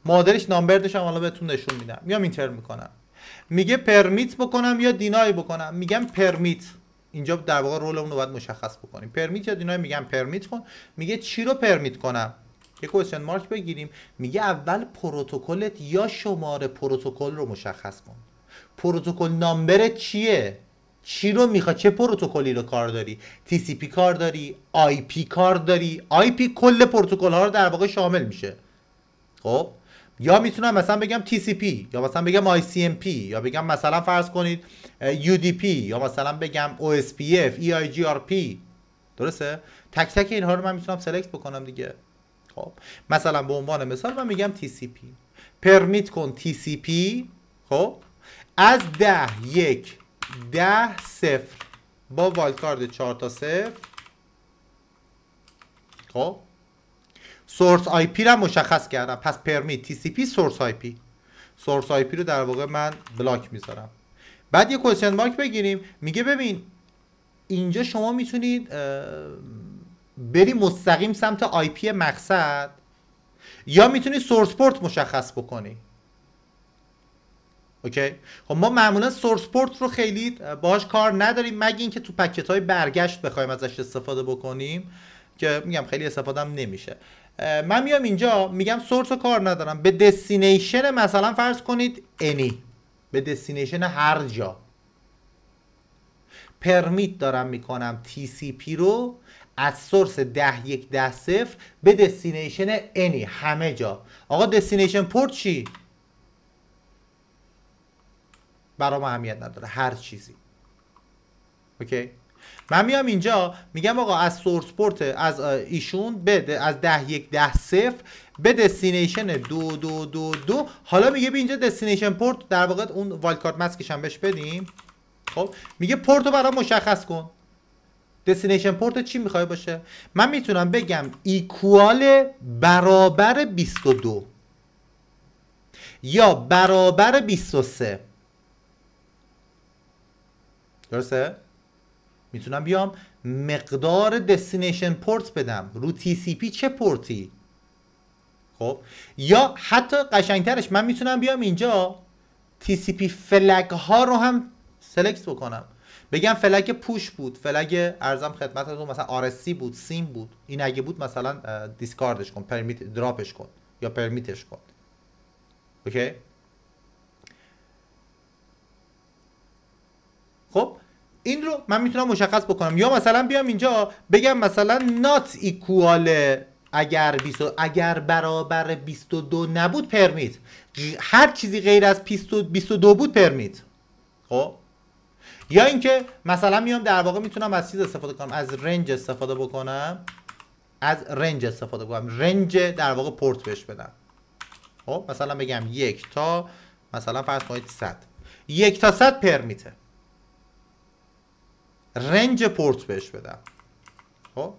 مدلش نامبردش هم حالا بهتون نشون میدم. میام اینتر میکنم، میگه پرمیت بکنم یا دینای بکنم، میگم پرمیت. اینجا در واقع رولمون رو باید مشخص بکنیم، پرمیت یا دینای. میگم پرمیت کن. میگه چی رو پرمیت کنم؟ یه کوشن مارک بگیریم. میگه اول پروتکلت یا شماره پروتکل رو مشخص کن. پروتکل نامبرت چیه؟ چی رو میخواد؟ چه پروتکلی رو کار داری؟ TCP کار داری؟ IP کار داری؟ IP کل پروتکل ها رو در واقع شامل میشه. خب یا میتونم مثلا بگم TCP یا مثلا بگم ICMP یا بگم مثلا فرض کنید UDP یا مثلا بگم OSPF EIGRP. درسته؟ تک تک اینها رو من میتونم سلکت بکنم دیگه. خب مثلا به عنوان مثال من میگم TCP، پرمیت کن TCP خب از 10 1 10 0 با والکارد 4 تا 0. خب سورس آی پی رو مشخص کردم، پس پرمیت تی سی پی سورس آی پی. سورس آی پی رو در واقع من بلاک میذارم. بعد یه کوشن مارک بگیریم، میگه ببین اینجا شما میتونید بری مستقیم سمت آی پی مقصد یا میتونی سورس پورت مشخص بکنی. اوکی. خب ما معمولا سورس پورت رو خیلی باهاش کار نداریم مگه اینکه تو پکت های برگشت بخوایم ازش استفاده بکنیم که میگم خیلی استفاده هم نمیشه. من میام اینجا میگم سورس رو کار ندارم، به دستینیشن مثلا فرض کنید انی، به دستینیشن هر جا پرمیت دارم میکنم تی سی پی رو از سورس 10 1 10 0 به دستینیشن انی، همه جا. آقا دستینیشن پورت چی؟ برام اهمیت نداره، هر چیزی. اوکی. من میام اینجا میگم آقا از سورس پورت از ایشون بده از 10 1 10 0 به دستینیشن 2 2 2 2. حالا میگه به اینجا دستینیشن پورت در واقع اون وایلدکارت ماسکش هم بهش بدیم. خب میگه پورت رو برام مشخص کن. دستینیشن پورت چی میخوای باشه؟ من میتونم بگم ایکوال برابر 22 یا برابر 23. درسته؟ میتونم بیام مقدار دستینیشن پورت بدم رو تی سی پی چه پورتی. خب یا حتی قشنگترش من میتونم بیام اینجا تی سی پی فلگ ها رو هم سلکت بکنم، بگم فلگ پوش بود، فلگ ارزم خدمتتون مثلا آر اس سی بود، سیم بود، این اگه بود مثلا دیسکاردش کن، پرمیت دراپش کن یا پرمیتش کن. اوکی. خب این رو من میتونم مشخص بکنم یا مثلا بیام اینجا بگم مثلا not equal اگر برابر 22 نبود پرمیت، هر چیزی غیر از 22 بود پرمیت. خب یا اینکه مثلا میام در واقع میتونم از چیز استفاده کنم، از رنج استفاده بکنم، رنج در واقع پورت بهش بدم. خب مثلا بگم 1 تا مثلا فرض کنید 100، 1 تا 100 پرمیته، رنج پورت بهش بدم. خب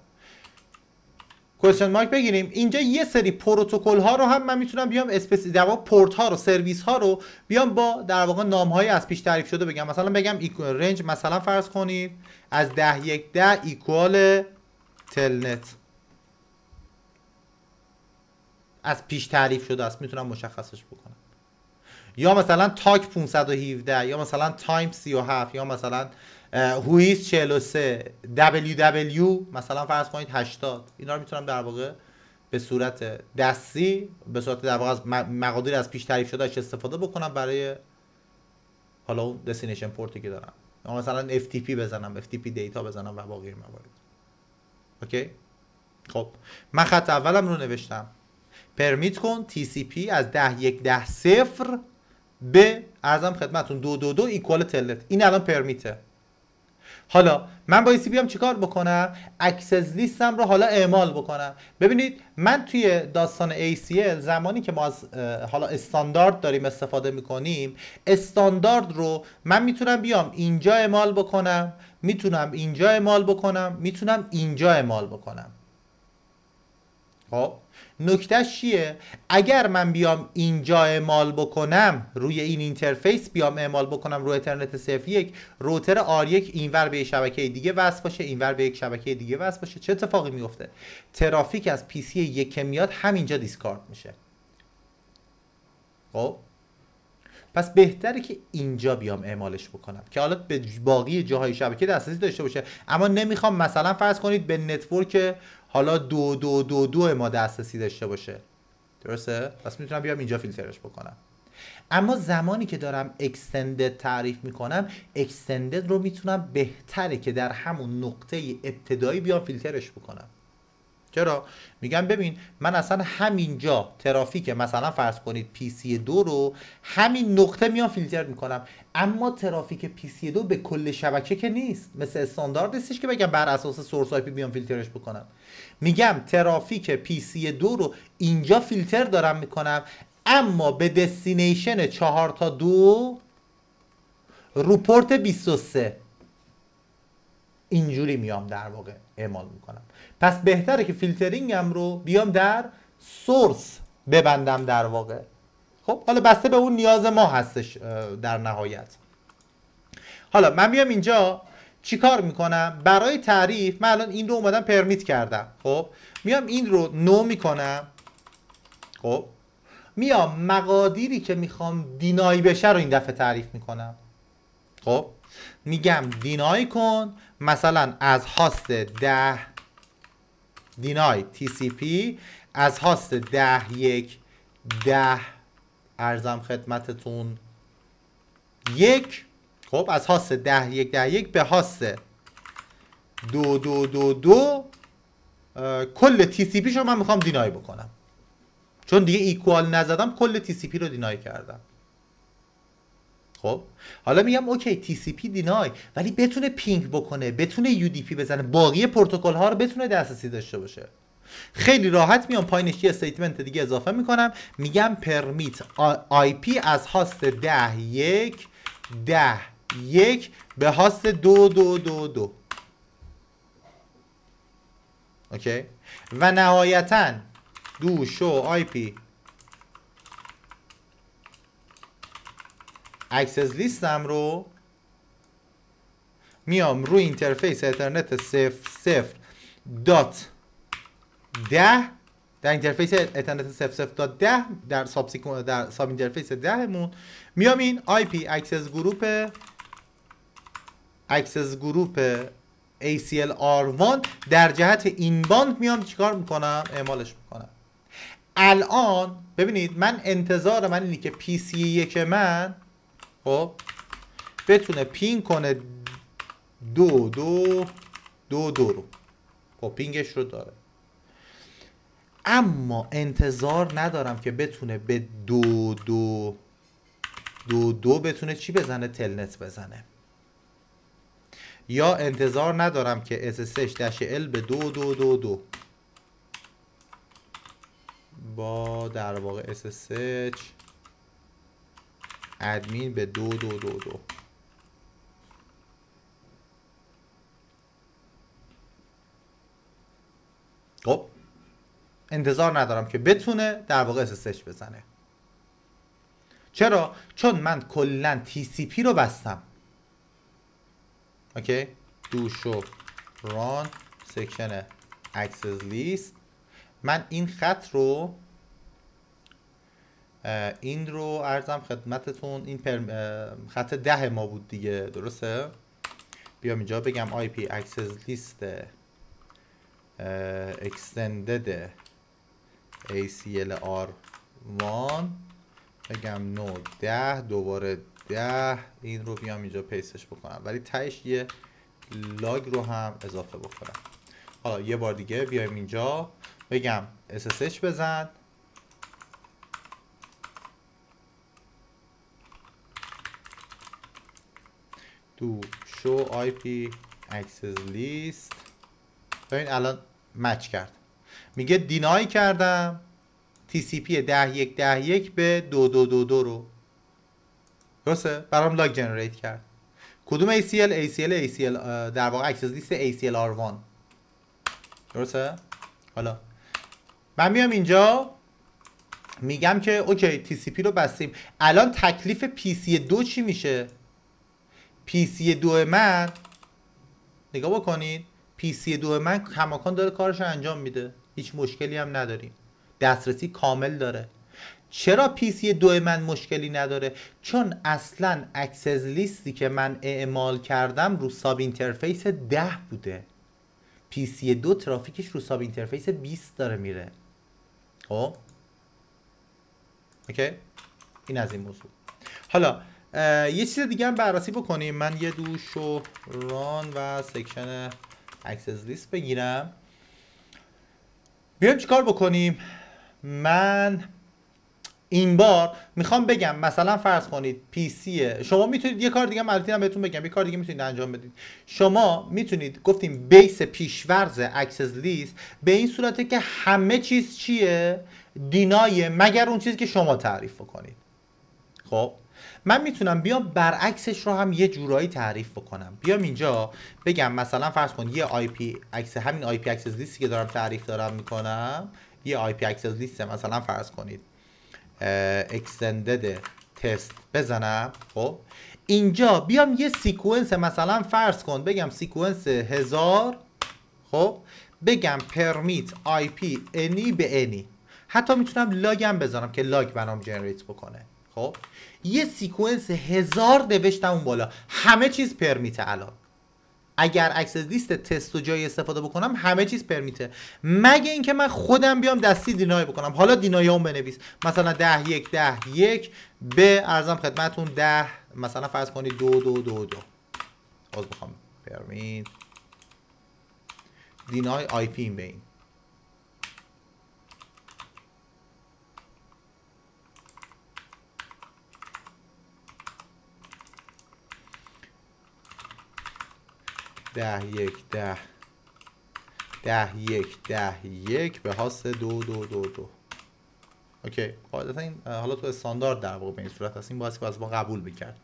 کوشن مارک بگیریم، اینجا یه سری پروتکل ها رو هم من میتونم بیام در واقع پورت ها رو، سرویس ها رو بیام با در واقع نام های از پیش تعریف شده بگم. مثلا بگم رنج مثلا فرض کنید از 10 1 10 ایکوال تلنت، از پیش تعریف شده است، میتونم مشخصش بکنم. یا مثلا تاک 517 یا مثلا تایم 37 یا مثلا هویس 43 WW مثلا فرض کنید 80. اینا رو میتونم در واقع به صورت دستی، به صورت در واقع از مقادیر از پیش تعریف شده استفاده بکنم برای حالا اون دستینیشن پورتی که دارم. یا مثلا FTP بزنم، FTP دیتا بزنم و باقی موارد. اوکی. خب من خط اولم رو نوشتم، پرمیت کن TCP از 10 1 10 0 به ارزم خدمتتون 2 2 2 ایکوال تلنت. این الان پرمیته. حالا من بایستی بیام چیکار بکنم؟ اکسس لیستم رو حالا اعمال بکنم. ببینید من توی داستان ACL زمانی که ما از حالا استاندارد داریم استفاده میکنیم، استاندارد رو من میتونم بیام اینجا اعمال بکنم، میتونم اینجا اعمال بکنم، میتونم اینجا اعمال بکنم. خب نکتهش چیه؟ اگر من بیام اینجا اعمال بکنم، روی این اینترفیس بیام اعمال بکنم روی اترنت صرف یک، روتر R1 اینور به یک شبکه دیگه وصل باشه، اینور به یک شبکه دیگه وصل باشه، چه اتفاقی میفته؟ ترافیک از پی سی یک که میاد همینجا دیسکارد میشه. خب پس بهتره که اینجا بیام اعمالش بکنم که حالا به باقی جاهای شبکه دسترسی داشته باشه، اما نمیخوام مثلا فرض کنید به نتورک حالا 2222 ما دسترسی داشته باشه. درسته؟ پس میتونم بیام اینجا فیلترش بکنم. اما زمانی که دارم اکستندد تعریف میکنم، اکستندد رو میتونم بهتره که در همون نقطه ابتدایی بیام فیلترش بکنم. چرا؟ میگم ببین من اصلا همینجا ترافیک مثلا فرض کنید PC2 رو همین نقطه میام فیلتر میکنم، اما ترافیک PC2 به کل شبکه که نیست، مثل استاندارد نیستش که بگم بر اساس سورس آی پی بیام فیلترش بکنم. میگم ترافیک PC2 رو اینجا فیلتر دارم میکنم، اما به دستینیشن 4 تا 2 رو پورت 23 اینجوری میام در واقع اعمال میکنم. پس بهتره که فیلترینگم رو بیام در سورس ببندم در واقع. خب حالا بسته به اون نیاز ما هستش در نهایت. حالا من بیام اینجا چی کار میکنم؟ برای تعریف من الان این رو اومدم پرمیت کردم. خب میام این رو نو میکنم. خب میام مقادیری که میخوام دینای بشه رو این دفعه تعریف میکنم. خب میگم دینای کن مثلا از هاست 10 دینای TCP از هاست 10.1.10 ارزم خدمتتون 1. خب از هاست 10.1.10.1 به هاست 2.2.2.2 کل TCP شو من میخوام دینای بکنم، چون دیگه ایکوال نزدم کل TCP رو دینای کردم. خب حالا میگم اوکی TCP دینای، ولی بتونه پینگ بکنه، بتونه UDP بزنه، باقی پروتکل ها رو بتونه دسترسی داشته باشه. خیلی راحت میام پایینش یه استیتمنت دیگه اضافه میکنم، میگم پرمیت IP از هاست 10.1.10.1 به هاست 2.2.2.2. اوکی و نهایتا دو شو IP اکسس لیستم رو میام روی اینترفیس اترنت 0.0.10 در اینترفیس اترنت 0.0.10 در ساب اینترفیس 10 مون میام این IP اکسس گروپ ACLR1 در جهت این باند میام چیکار میکنم؟ اعمالش میکنم. الان ببینید من انتظار من اینه که PC1 من خب بتونه پینگ کنه 2.2.2.2 رو. خب پینگش رو داره، اما انتظار ندارم که بتونه به 2.2.2.2 بتونه چی بزنه؟ تلنت بزنه. یا انتظار ندارم که SSH-L به 2.2.2.2 با در واقع SSH ادمین به 2.2.2.2. خب انتظار ندارم که بتونه در واقع SSH بزنه. چرا؟ چون من کلا TCP رو بستم. اوکی دو شو ران سکشن اکسس لیست. من این خط رو عرضم خدمتتون این خط 10 ما بود دیگه، درسته؟ بیام اینجا بگم IP access list extended ACLR1 بگم نود 10 دوباره 10 این رو بیام اینجا پیستش بکنم، ولی تهش یه لاگ رو هم اضافه بکنم. حالا یه بار دیگه بیایم اینجا بگم SSH بزن تو show IP access list. ببین الان مچ کرد، میگه دینای کردم TCP 10.1.10.1 به 2.2.2.2 رو، درسته؟ برام لاگ جنریت کرد. کدوم ACL در واقع اکسس لیست ACLR1، درسته؟ حالا من میام اینجا میگم که اوکی TCP رو بستیم. الان تکلیف PC2 چی میشه؟ PC2 من نگاه بکنید، PC2 من کماکان داره کارش رو انجام میده، هیچ مشکلی هم نداریم، دسترسی کامل داره. چرا PC2 من مشکلی نداره؟ چون اصلا اکسس لیستی که من اعمال کردم رو ساب اینترفیس 10 بوده. PC2 ترافیکش رو ساب اینترفیس 20 داره میره. خب اوکی این از این موضوع. حالا یه چیز دیگه هم بررسی بکنیم. من یه دوشو ران و سکشن اکسس لیست بگیرم، بیایم چیکار بکنیم. من این بار میخوام بگم مثلا فرض کنید PC شما میتونید یه کار دیگه هم البته بهتون بگم، یه کار دیگه میتونید انجام بدید. شما میتونید گفتیم بیس پیشورز اکسس لیست به این صورته که همه چیز چیه؟ دینای مگر اون چیزی که شما تعریف کنید. خب من میتونم بیام برعکسش رو هم یه جورایی تعریف بکنم. بیام اینجا بگم مثلا فرض کن یه آی پی اکسس، همین آی پی اکسس لیستی که دارم میکنم، یه آی پی اکسس لیست مثلا فرض کنید اکستندد تست بزنم. خب اینجا بیام یه سیکونس مثلا فرض کن بگم سیکونس 1000، خب بگم پرمیت آی پی انی به انی، حتی میتونم لاگم بذارم که لاگ برام جنریت بکنه. خب یه سیکونس 1000 نوشتم اون بالا، همه چیز پرمیته. الان اگر اکسس لیست تست و جایی استفاده بکنم همه چیز پرمیته، مگه اینکه من خودم بیام دستی دینای بکنم. حالا دینای اون بنویس مثلا 10 1 10 1 به ارزم خدمتتون 10 مثلا فرض کنید 2 2 2 2 باز بخوام پرمیت دینای آی پی این به این. ده یک به هاست 2 2 2 2. اوکی قاعدتا این حالا تو استاندارد در واقع به این صورت هست، این باید که از ما قبول بکرد.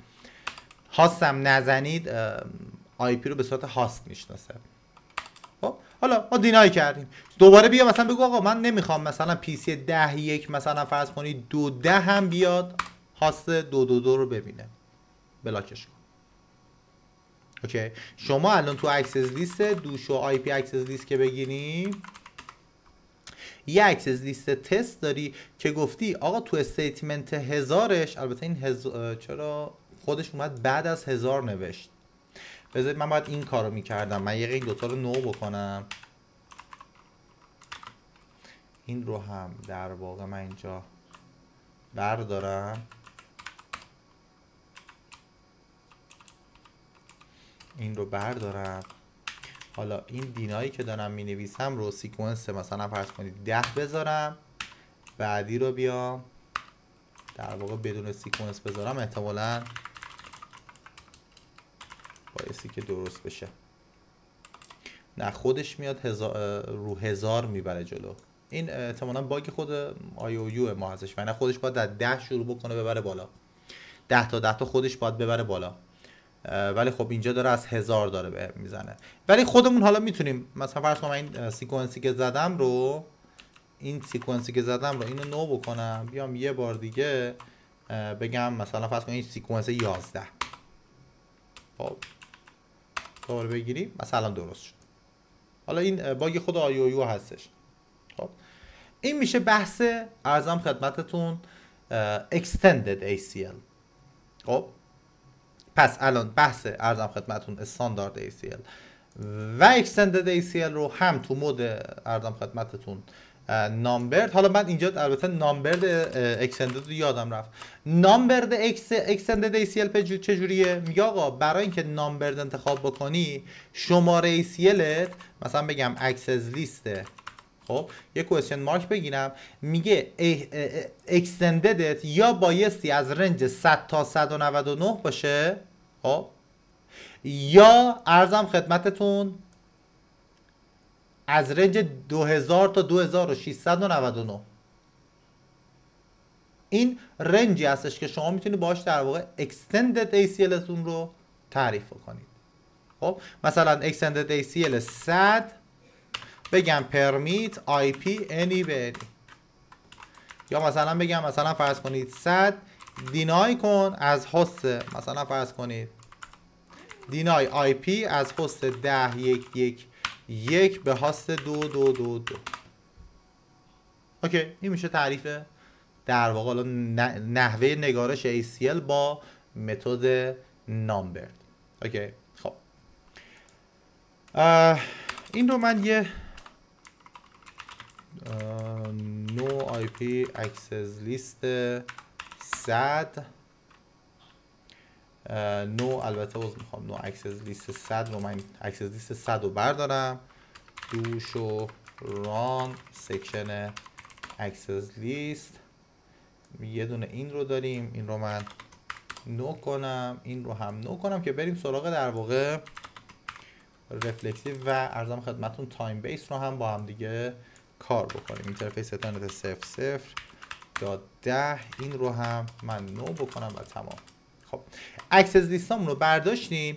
هاستم نزنید آی پی رو به صورت هاست میشناسه. خب حالا ما دینای کردیم، دوباره بیا مثلا بگو آقا من نمیخوام مثلا پی سی 10 1 مثلا فرض کنید 2 10 هم بیاد هاست 2 2 2 رو ببینه، بلاکش کن. اوکی شما الان تو اکسس لیست دوشو آی پی اکسس لیست که بگیریم یه اکسس لیست تست داری که گفتی آقا تو استیتمنت 1000ش، البته این چرا خودش اومد بعد از 1000 نوشت، بذارید من باید این کارو میکردم، من این دوتا رو نو بکنم، این رو هم در واقع من اینجا بردارم، این رو بردارم. حالا این دینایی که دارم می نویسم رو سیکونس مثلا فرض کنید 10 بذارم، بعدی رو بیام در واقع بدون سیکونس بذارم، احتمالاً بایستی که درست بشه. نه خودش میاد رو 1000 میبره جلو، این احتمالاً باگ خود آی او یو ما هستش، و نه خودش باید از 10 شروع بکنه ببره بالا، 10 تا خودش باید ببره بالا، ولی خب اینجا داره از 1000 داره میزنه. ولی خودمون حالا میتونیم مثلا فرض کنم این سیکونسی که زدم رو اینو نو بکنم، بیام یه بار دیگه بگم مثلا فرض کنم این سیکونس 11، خب دوباره بگیریم مثلا درست شد. حالا این باگ خود آی او یو هستش. خب این میشه بحث ارزم خدمتتون extended ACL. خب پس الان بحث ارزم خدمتتون استاندارد ACL و extended ACL رو هم تو مود ارزم خدمتتون نامبرد. حالا من اینجا البته نامبرد اکستندد رو یادم رفت. نامبرد اکستندد ACL چجوریه؟ میگه آقا برای اینکه نامبرد انتخاب بکنی شماره ACLت مثلا بگم اکسس لیسته، خب یه کوئسچن مارک بگیرم، میگه اکستنددت یا بایستی از رنج 100 تا 199 باشه، خب یا ارزم خدمتتون از رنج 2000 تا 2699. این رنجی هستش که شما میتونید باهاش در واقع extended ACL تون رو تعریف کنید. خب مثلا extended ACL 100 بگم permit IP any به any، یا مثلا بگم مثلا فرض کنید 100 دینای کن از هست مثلا فرض کنید دینای IP از هست 10 1 1 1 به هاست 2 2 2 2. اوکی این میشه تعریف در واقع نحوه نگارش ACL با متد نامبرد. اوکی خب این رو من یه نو آی پی اکسس لیست 100 نو البته میخوام نو اکسس لیست 100 رو من اکسس لیست 100 رو بردارم، دوشو ران سکشن اکسس لیست، یه دونه این رو داریم، این رو من نو کنم، این رو هم نو کنم که بریم سراغ در واقع رفلکسیو و ارزم خدمتون تایم بیس رو هم با هم دیگه کار بکنیم. اینترفیس اترنت 00.10 این رو هم من نو بکنم و تمام. خب اکسس لیستامون رو برداشتیم،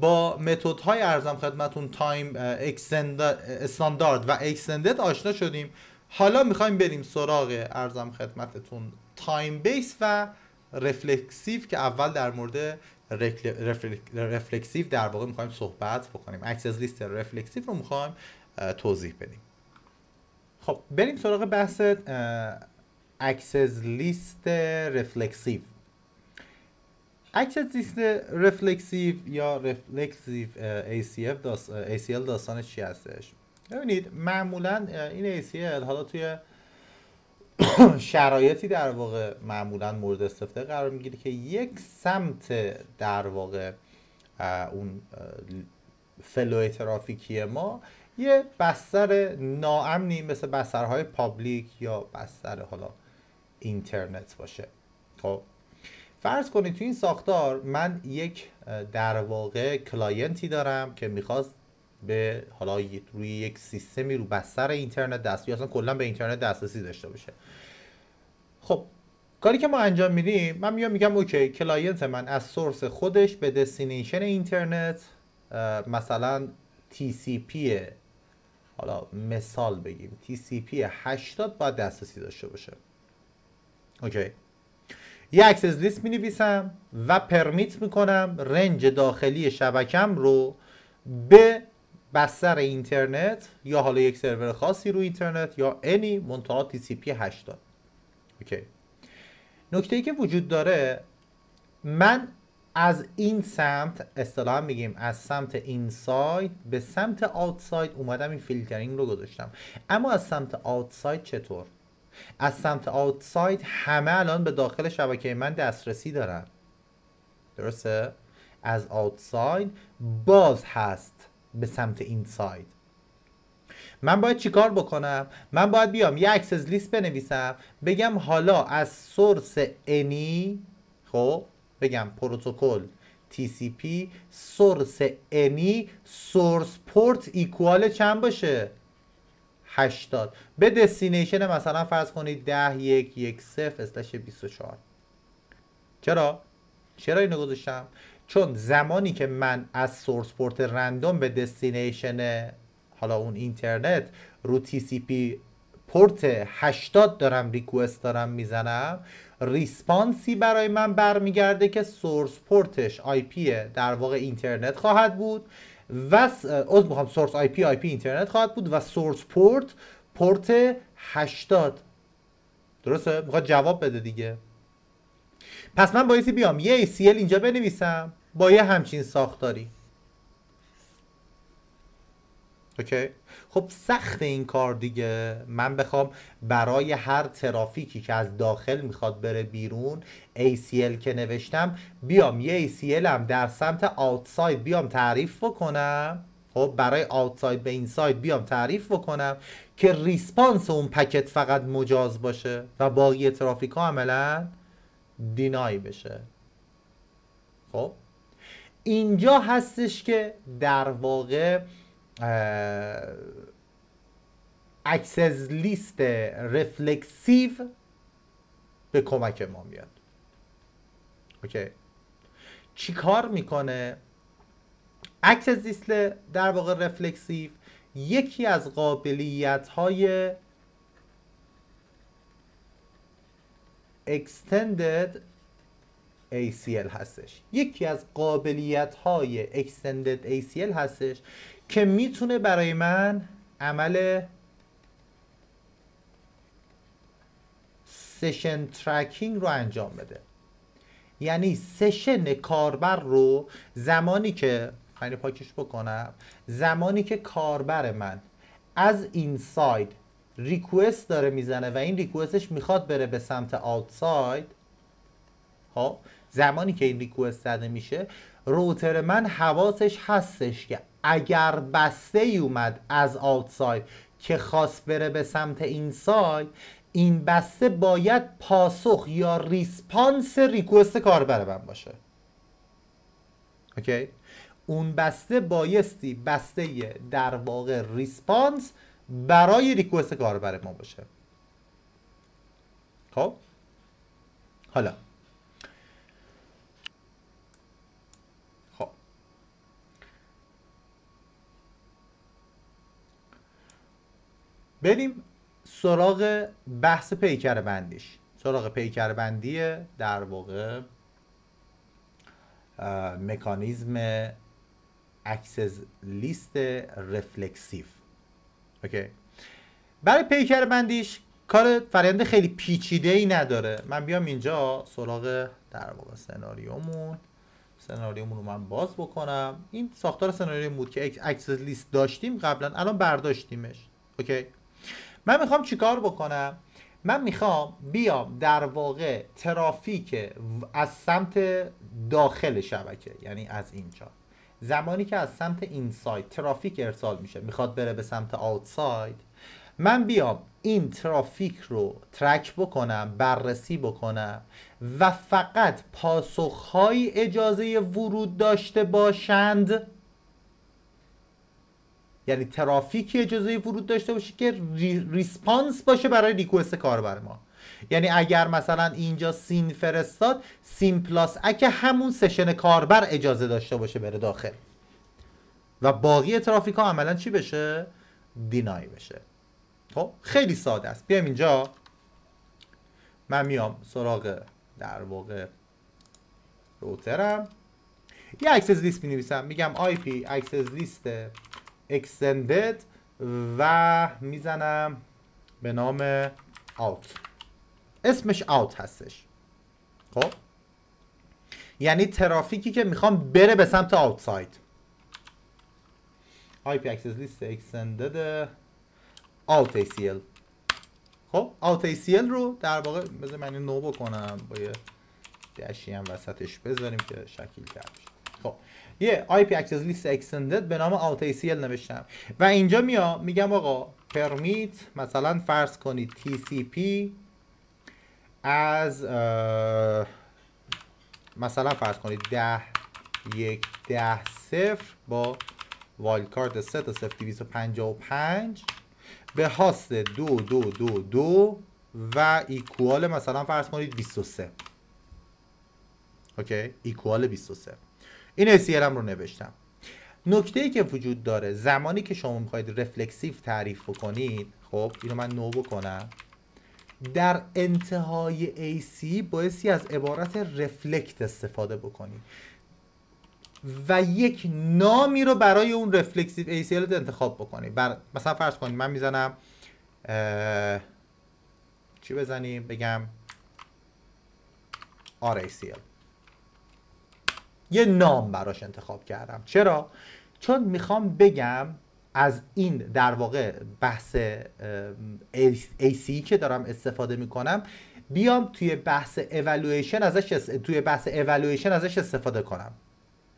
با متد های ارزم خدمتون تایم استاندارد و اکستندد آشنا شدیم. حالا میخوایم بریم سراغ ارزم خدمتتون تایم بیس و رفلکسیو که اول در مورد رفلکسیو در واقع میخوایم صحبت بکنیم. اکسس لیست رفلکسیو رو میخوایم توضیح بدیم. خب بریم سراغ بحث اکسس لیست رفلکسیو. اکسس لیست رفلکسیو یا رفلکسیو ACL داستانش چی هستش؟ ببینید معمولا این ACL حالا توی شرایطی در واقع معمولا مورد استفاده قرار میگیره که یک سمت در واقع اون فلو ترافیکی ما یه بستر ناامنی مثل بسترهای پابلیک یا بستر حالا اینترنت باشه. خب فرض کنید توی این ساختار من یک در واقع کلاینتی دارم که میخواست به حالا روی یک سیستمی رو بستر اینترنت دسترسی یا اصلا کلا به اینترنت دسترسی داشته باشه. خب کاری که ما انجام میدیم، من میگم اوکی کلاینت من از سورس خودش به دستینیشن اینترنت مثلا TCP حالا مثال بگیم TCP 80 باید دسترسی داشته باشه. اوکی یه اکسس لیست می نویسم و پرمیت میکنم رنج داخلی شبکم رو به بستر اینترنت یا حالا یک سرور خاصی رو اینترنت یا any منتها TCP 80. اوکی نکته ای که وجود داره، من از این سمت اصطلاحا میگیم از سمت اینساید به سمت آوتساید اومدم این فیلترینگ رو گذاشتم. اما از سمت آوتساید چطور؟ از سمت آوتساید همه الان به داخل شبکه من دسترسی دارن، درسته؟ از آوتساید باز هست به سمت اینساید. من باید چیکار بکنم؟ من باید بیام یه اکسس لیست بنویسم بگم حالا از سورس انی، خب بگم پروتکل TCP سورس انی سورس پورت ایکوال چند باشه؟ 80 به دستینیشن مثلا فرض کنید 10.1.10/24. چرا اینو گذاشتم؟ چون زمانی که من از سورس پورت رندوم به دستینیشن حالا اون اینترنت رو TCP پورت 80 دارم ریکوست دارم میزنم، ریسپانسی برای من برمیگرده که سورس پورتش IP در واقع اینترنت خواهد بود و سورس IP اینترنت خواهد بود و سورس پورت 80. درسته؟ میخواد جواب بده دیگه. پس من بایستی بیام یه ACL اینجا بنویسم با یه همچین ساختاری. اوکی خب سخت این کار دیگه. من بخوام برای هر ترافیکی که از داخل میخواد بره بیرون ACL که نوشتم بیام یه ACL هم در سمت آوتساید بیام تعریف بکنم، خب برای آوتساید به اینساید بیام تعریف بکنم که ریسپانس اون پکت فقط مجاز باشه و باقی ترافیک ها عملا دینای بشه. خب اینجا هستش که در واقع اکسس لیست رفلکسیو به کمک ما میاد. اوکی چی کار میکنه؟ اکسس لیست در واقع رفلکسیو یکی از قابلیت های extended ACL هستش. یکی از قابلیت های extended ACL هستش که میتونه برای من عمل سشن ترکینگ رو انجام بده. یعنی سشن کاربر رو زمانی که پاکش بکنم، زمانی که کاربر من از اینساید ریکوست داره میزنه و این ریکوستش میخواد بره به سمت آوتساید، خب زمانی که این ریکوست زده میشه روتر من حواسش هستش که اگر بسته ای اومد از آوتساید که خواست بره به سمت اینساید، این بسته باید پاسخ یا ریسپانس ریکوست کاربر من باشه. اوکی اون بسته بایستی بسته در واقع ریسپانس برای ریکوست کاربر ما باشه. خب حالا خب بریم سراغ بحث پیکر بندیش. سراغ پیکر بندی در واقع مکانیزم اکسس لیست رفلکسیو. اوکی. برای پیکر بندیش کار فرآیند خیلی پیچیده ای نداره. من بیام اینجا سراغ در واقع سناریومون رو من باز بکنم. این ساختار سناریو بود که اکسس لیست داشتیم قبلا، الان برداشتیمش. اوکی. من میخوام چیکار بکنم؟ من میخوام بیام در واقع ترافیک از سمت داخل شبکه، یعنی از اینجا، زمانی که از سمت اینساید ترافیک ارسال میشه میخواد بره به سمت آوتساید، من بیام این ترافیک رو ترک بکنم، بررسی بکنم و فقط پاسخهای اجازه ورود داشته باشند، یعنی ترافیکی اجازه ورود داشته باشه که ریسپانس باشه برای ریکوست کاربر ما. یعنی اگر مثلا اینجا سین فرستاد، سین پلاس اگه همون سشن کاربر اجازه داشته باشه بره داخل و باقی ترافیک ها عملا چی بشه؟ دینای بشه. خب خیلی ساده است. بیام اینجا، من میام سراغ در واقع روترم، یه اکسس لیست می نویسم، میگم IP اکسس لیست extended و میزنم به نام out. اسمش out هستش. خب یعنی ترافیکی که میخوام بره به سمت outside. IP access list extended out ACL. خب out ACL رو در واقع بذار من نو بکنم، با یه دشی هم وسطش بذاریم که شکیل تر بشه. خب یه IP access list extended به نام out ACL نوشتم و اینجا میگم آقا permit مثلا فرض کنید TCP از مثلا فرض کنید 10.1.10.0 با وایلد کارت 3 تا 0255 به هاست 2222 و ایکوال مثلا فرض کنید 23. اوکی، ایکوال 23. این ACL هم رو نوشتم. نکته ای که وجود داره زمانی که شما میخواید رفلکسیو تعریف بکنید، خب اینو من نو بکنم، در انتهای AC بایستی از عبارت رفلکت استفاده بکنید و یک نامی رو برای اون رفلکسیو ACL انتخاب بکنید. مثلا فرض کنید من میزنم چی بزنیم؟ بگم RACL. یه نام براش انتخاب کردم. چرا؟ چون میخوام بگم از این در واقع بحث AC که دارم استفاده میکنم بیام توی بحث evaluation ازش استفاده کنم.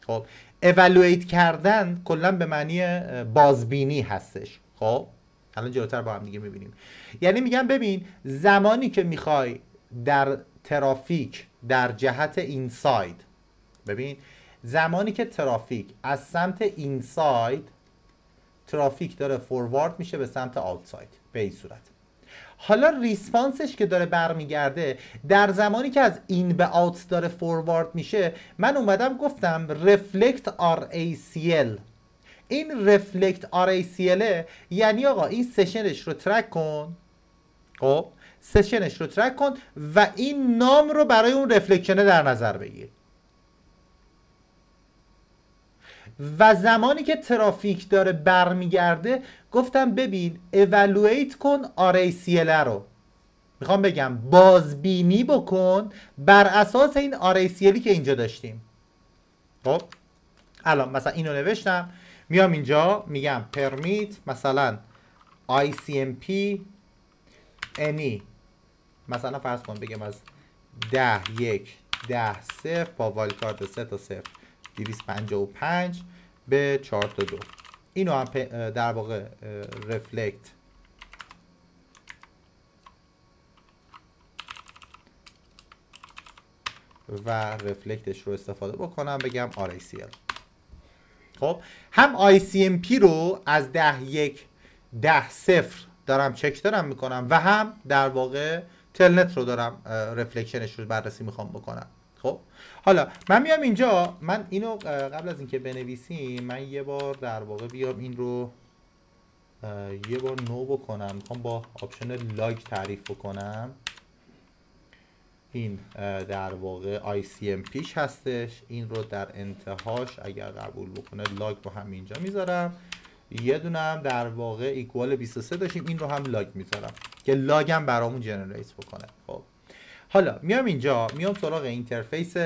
خب evaluate کردن کلا به معنی بازبینی هستش. خب الان جلوتر با هم دیگه میبینیم. یعنی میگم ببین زمانی که میخوای در ترافیک در جهت اینساید، ببین زمانی که ترافیک از سمت اینساید ترافیک داره فوروارد میشه به سمت آوتساید به این صورت، حالا ریسپانسش که داره برمیگرده در زمانی که از این به آوت داره فوروارد میشه، من اومدم گفتم رفلکت RACL. این رفلکت RACL یعنی آقا این سشنش رو ترک کن، خب سشنش رو ترک کن و این نام رو برای اون رفلکشنه در نظر بگیر و زمانی که ترافیک داره برمیگرده گفتم ببین evaluate کن RACL رو. میخوام بگم بازبینی بکن بر اساس این RACLی که اینجا داشتیم. خب الان مثلا اینو نوشتم، میام اینجا میگم permit مثلا ICMP any مثلا فرض کن بگم از 10.1.10.0 با وایلد کارت 3 تا 255 به 4 تا 2. اینو هم در واقع رفلکت و رفلکتش رو استفاده بکنم بگم RACL. خب هم ICMP رو از 10.0 دارم چک دارم میکنم و هم در واقع تلنت رو دارم رفلکشنش رو بررسی میخوام بکنم. خب حالا من میام اینجا، من اینو قبل از اینکه بنویسیم من یه بار در واقع بیام این رو یه بار نو بکنم، میخوام با آپشن لاگ تعریف بکنم. این در واقع ICMP هستش، این رو در انتهاش اگر قبول بکنه لاگ رو هم اینجا میذارم، یه دونه هم در واقع ایکوال 23 داشتیم، این رو هم لاگ میذارم که لاگ هم برامون جنریت بکنه. خب حالا میام اینجا، میام سراغ اینترفیس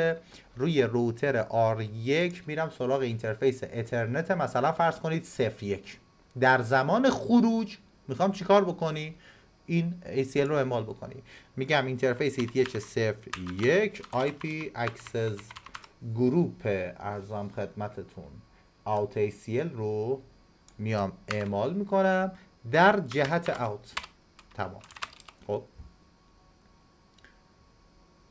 روی روتر R1 میرم سراغ اینترفیس اترنت، مثلا فرض کنید 01. در زمان خروج میخوام چیکار بکنی؟ این ACL رو اعمال بکنی. میگم اینترفیس ETH01 IP access گروپ ارزم خدمتتون out ACL رو میام اعمال میکنم در جهت اوت. تمام. خب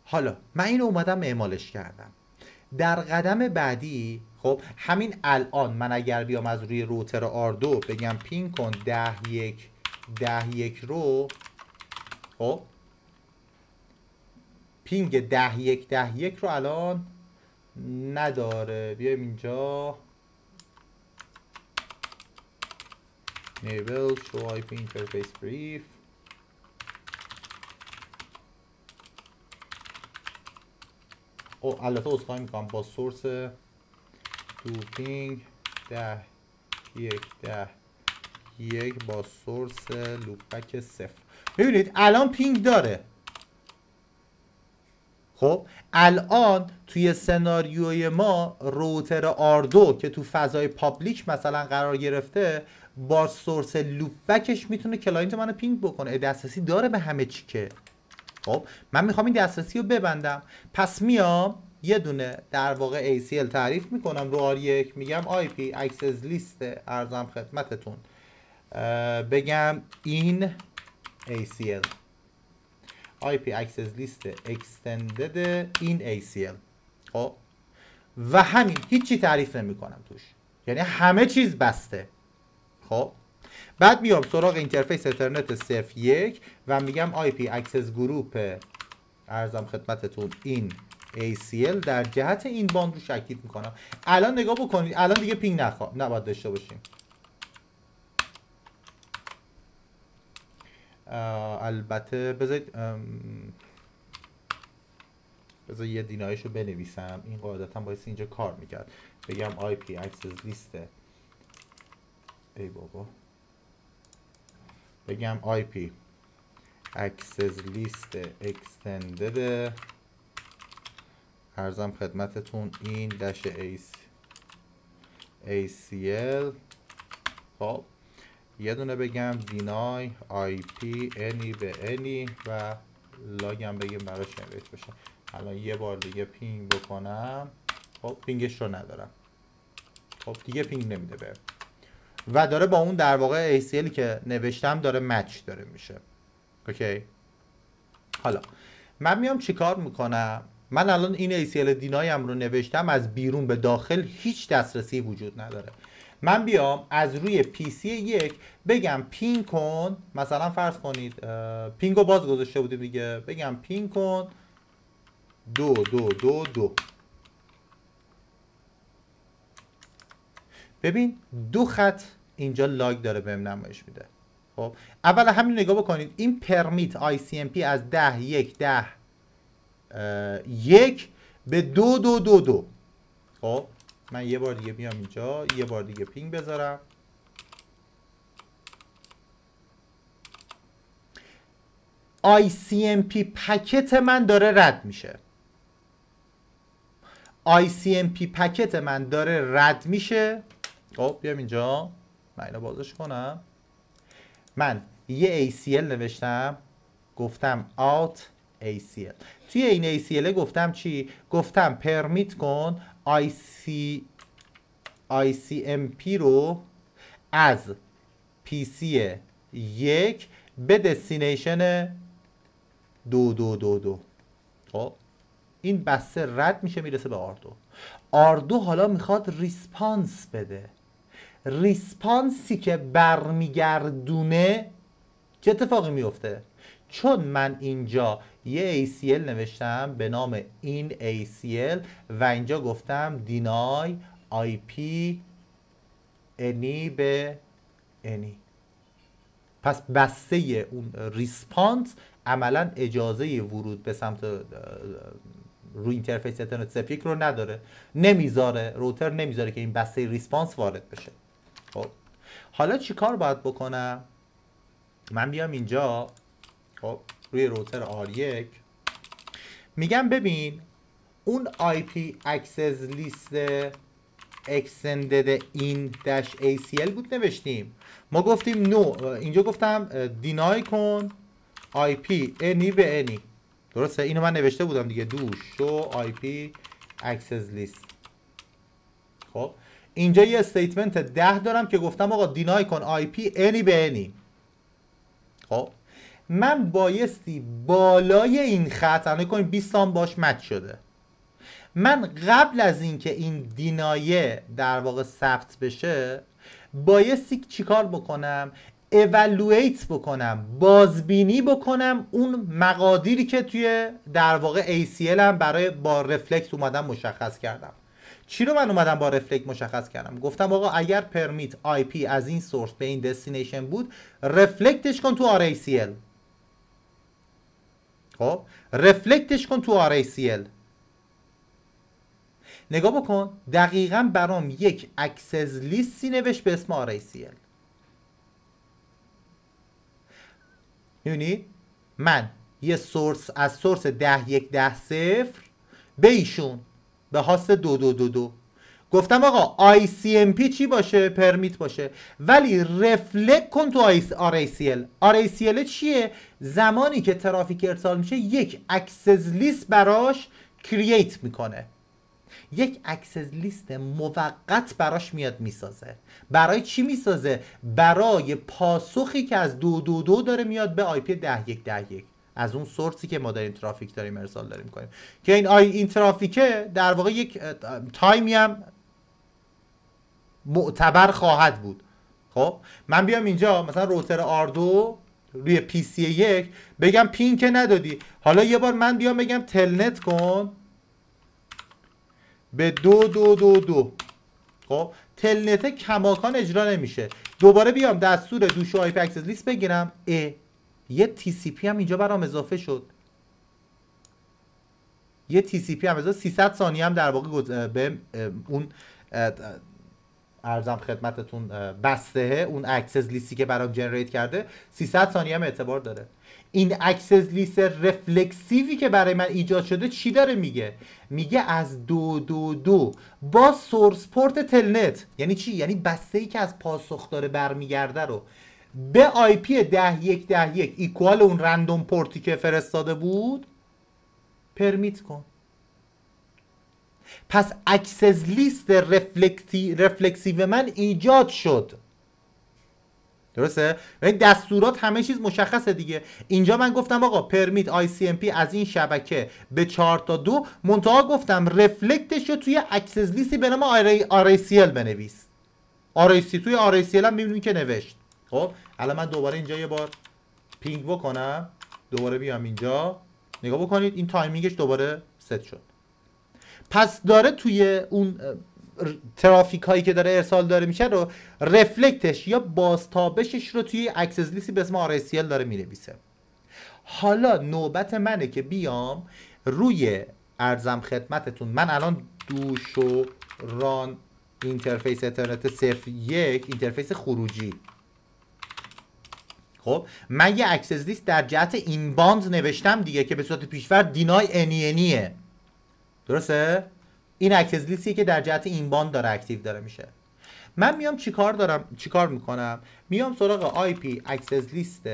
حالا من اینو اومدم اعمالش کردم. در قدم بعدی خب همین الان من اگر بیام از روی روتر R2 بگم پینگ کن 10.1 رو، خب پینگ 10.1 رو الان نداره. بیایم اینجا enable show IP interface brief. البته عذرخواهی میکنم با سورس تو پینگ 10.1 با سورس لوپبک 0. ببینید الان پینگ داره. خب الان توی سناریوی ما روتر R2 که تو فضای پابلیک مثلا قرار گرفته با سورس لوپبکش میتونه کلاینت منو پینگ بکنه، دسترسی داره به همه چی. که خب من میخوام این دسترسی رو ببندم، پس میام یه دونه در واقع ACL تعریف میکنم رو R1، میگم IP access list ارزم خدمتتون بگم این ACL IP access list extended این ACL. خب و همین، هیچی تعریف نمی کنم توش، یعنی همه چیز بسته. خب بعد میام سراغ اینترفیس اترنت 01 و میگم IP access گروپ ارزم خدمتتون این ACL در جهت این باند رو اکتیو میکنم. الان نگاه بکنید، الان دیگه پینگ نباید داشته باشیم. البته بذارید یه دینایش رو بنویسم، این قاعدتا باید اینجا کار میکرد. بگم IP access list، ای بابا، بگم IP access list extended ارزم خدمتتون این داش ACL. خب یه دونه بگم deny IP any به any و لاگم بگیم براش جنریت بشه. الان یه بار دیگه پینگ بکنم، خب پینگش رو ندارم، خب دیگه پینگ نمیده به و داره با اون در واقع ACL که نوشتم داره مچ داره میشه. اوکی حالا من میام چیکار میکنم؟ من الان این ACL دینایم رو نوشتم، از بیرون به داخل هیچ دسترسی وجود نداره. من بیام از روی PC یک بگم پینگ کن، مثلا فرض کنید پینگ رو باز گذاشته بودیم دیگه، بگم پینگ کن 2222. ببین 2 خط اینجا لاگ داره بهم نمایش میده. خب اول همین نگاه بکنید، این پرمیت ICMP از 10.1 به 2222. خب من یه بار دیگه بیام اینجا، یه بار دیگه پینگ بذارم. ICMP پکت من داره رد میشه. ICMP پکت من داره رد میشه. خب بیام اینجا، من اینو بازش کنم. من یه ACL نوشتم، گفتم out ACL. توی این ACL گفتم چی؟ گفتم پرمیت کن ICMP رو از PC 1 به دستینیشن 2222. خب این بسته رد میشه میرسه به R2. R2 حالا میخواد ریسپانس بده ریسپانسی که برمیگردونه چه اتفاقی میفته؟ چون من اینجا یه ACL نوشتم به نام این ACL و اینجا گفتم deny IP any به any، پس بسته اون ریسپانس عملا اجازه ورود به سمت روی اینترفیس اترنت سفیک رو نداره، نمیذاره، روتر نمیذاره که این بسته ریسپانس وارد بشه. خب حالا چی کار باید بکنم؟ من بیام اینجا خب روی روتر R1 میگم ببین اون IP access list extended in -ACL بود نوشتیم، ما گفتیم نو، اینجا گفتم deny کن IP any به any، درسته؟ اینو من نوشته بودم دیگه، do show IP access list. خب اینجا یه استیتمنت 10 دارم که گفتم آقا deny کن IP any به any. خب من بایستی بالای این خط الان کنیم 20 تا باش مچ شده، من قبل از اینکه این دینایه در واقع ثبت بشه بایستی چیکار بکنم؟ اولویت بکنم، بازبینی بکنم اون مقادیری که توی در واقع ACL هم برای با رفلکت اومدم مشخص کردم. چی رو من اومدم با رفلکت مشخص کردم؟ گفتم آقا اگر پرمیت IP از این سورس به این دستینیشن بود رفلکتش کن تو RACL. خب رفلکتش کن تو RACL. نگاه بکن دقیقاً برام یک اکسس لیستی نوشت به اسم RACL. می‌بینی من یه سورس از سورس 10.1.10.0 به ایشون به هاست 2222 گفتم آقا ICMP چی باشه؟ پرمیت باشه، ولی رفلکت کن تو RACL. RACL چیه؟ زمانی که ترافیک ارسال میشه یک اکسس لیست براش کرییت میکنه، یک اکسس لیست موقت براش میاد میسازه. برای چی میسازه؟ برای پاسخی که از 222 داره میاد به IP 10.1.10.1 از اون سورسی که ما داریم ترافیک داریم ارسال داریم کنیم، که این ترافیکه در واقع یک تایمی هم معتبر خواهد بود. خب من بیام اینجا مثلا روتر R2 روی PC1 بگم پین که ندادی، حالا یه بار من بیام بگم تلنت کن به 2222، خب تلنت کماکان اجرا نمیشه، دوباره بیام دستور دوشو آی پی اکسس لیست بگیرم، یه TCP هم اینجا برام اضافه شد، یه TCP هم اضافه 300 ثانیه هم در واقع به اون ارزم خدمتتون بسته اون اکسس لیستی که برام جنریت کرده 300 ثانیه هم اعتبار داره. این اکسس لیست رفلکسیوی که برای من ایجاد شده چی داره میگه؟ میگه از 222 با سورس پورت تلنت، یعنی چی؟ یعنی بسته ای که از پاسخ داره برمیگرده رو به آی پی 10.1.10.1 ایکوال اون رندوم پورتی که فرستاده بود پرمیت کن. پس اکسس لیست رفلکسیو من ایجاد شد، درسته؟ و دستورات همه چیز مشخصه دیگه. اینجا من گفتم آقا پرمیت ICMP از این شبکه به 4 تا 2 منتها گفتم رفلکتش رو توی اکسس لیستی به نام RACL بنویس. توی RACL هم میبینیم که نوشت. خب الان من دوباره اینجا یه بار پینگ بکنم، دوباره بیام اینجا نگاه بکنید این تایمینگش دوباره ست شد. پس داره توی اون ترافیک هایی که داره ارسال داره میشه رو رفلکتش یا بازتابشش رو توی اکسس لیستی به اسم RACL داره مینویسه. حالا نوبت منه که بیام روی ارزم خدمتتون، من الان دوشو ران اینترفیس اترنت صرف یک اینترفیس خروجی، خب من یه اکسس لیست در جهت این باند نوشتم دیگه که به صورت پیشفرض دینای انیه، درسته؟ این اکسس لیستی که در جهت این باند داره اکتیو داره میشه. من میام چیکار میکنم؟ میام سراغ آی پی اکسس لیست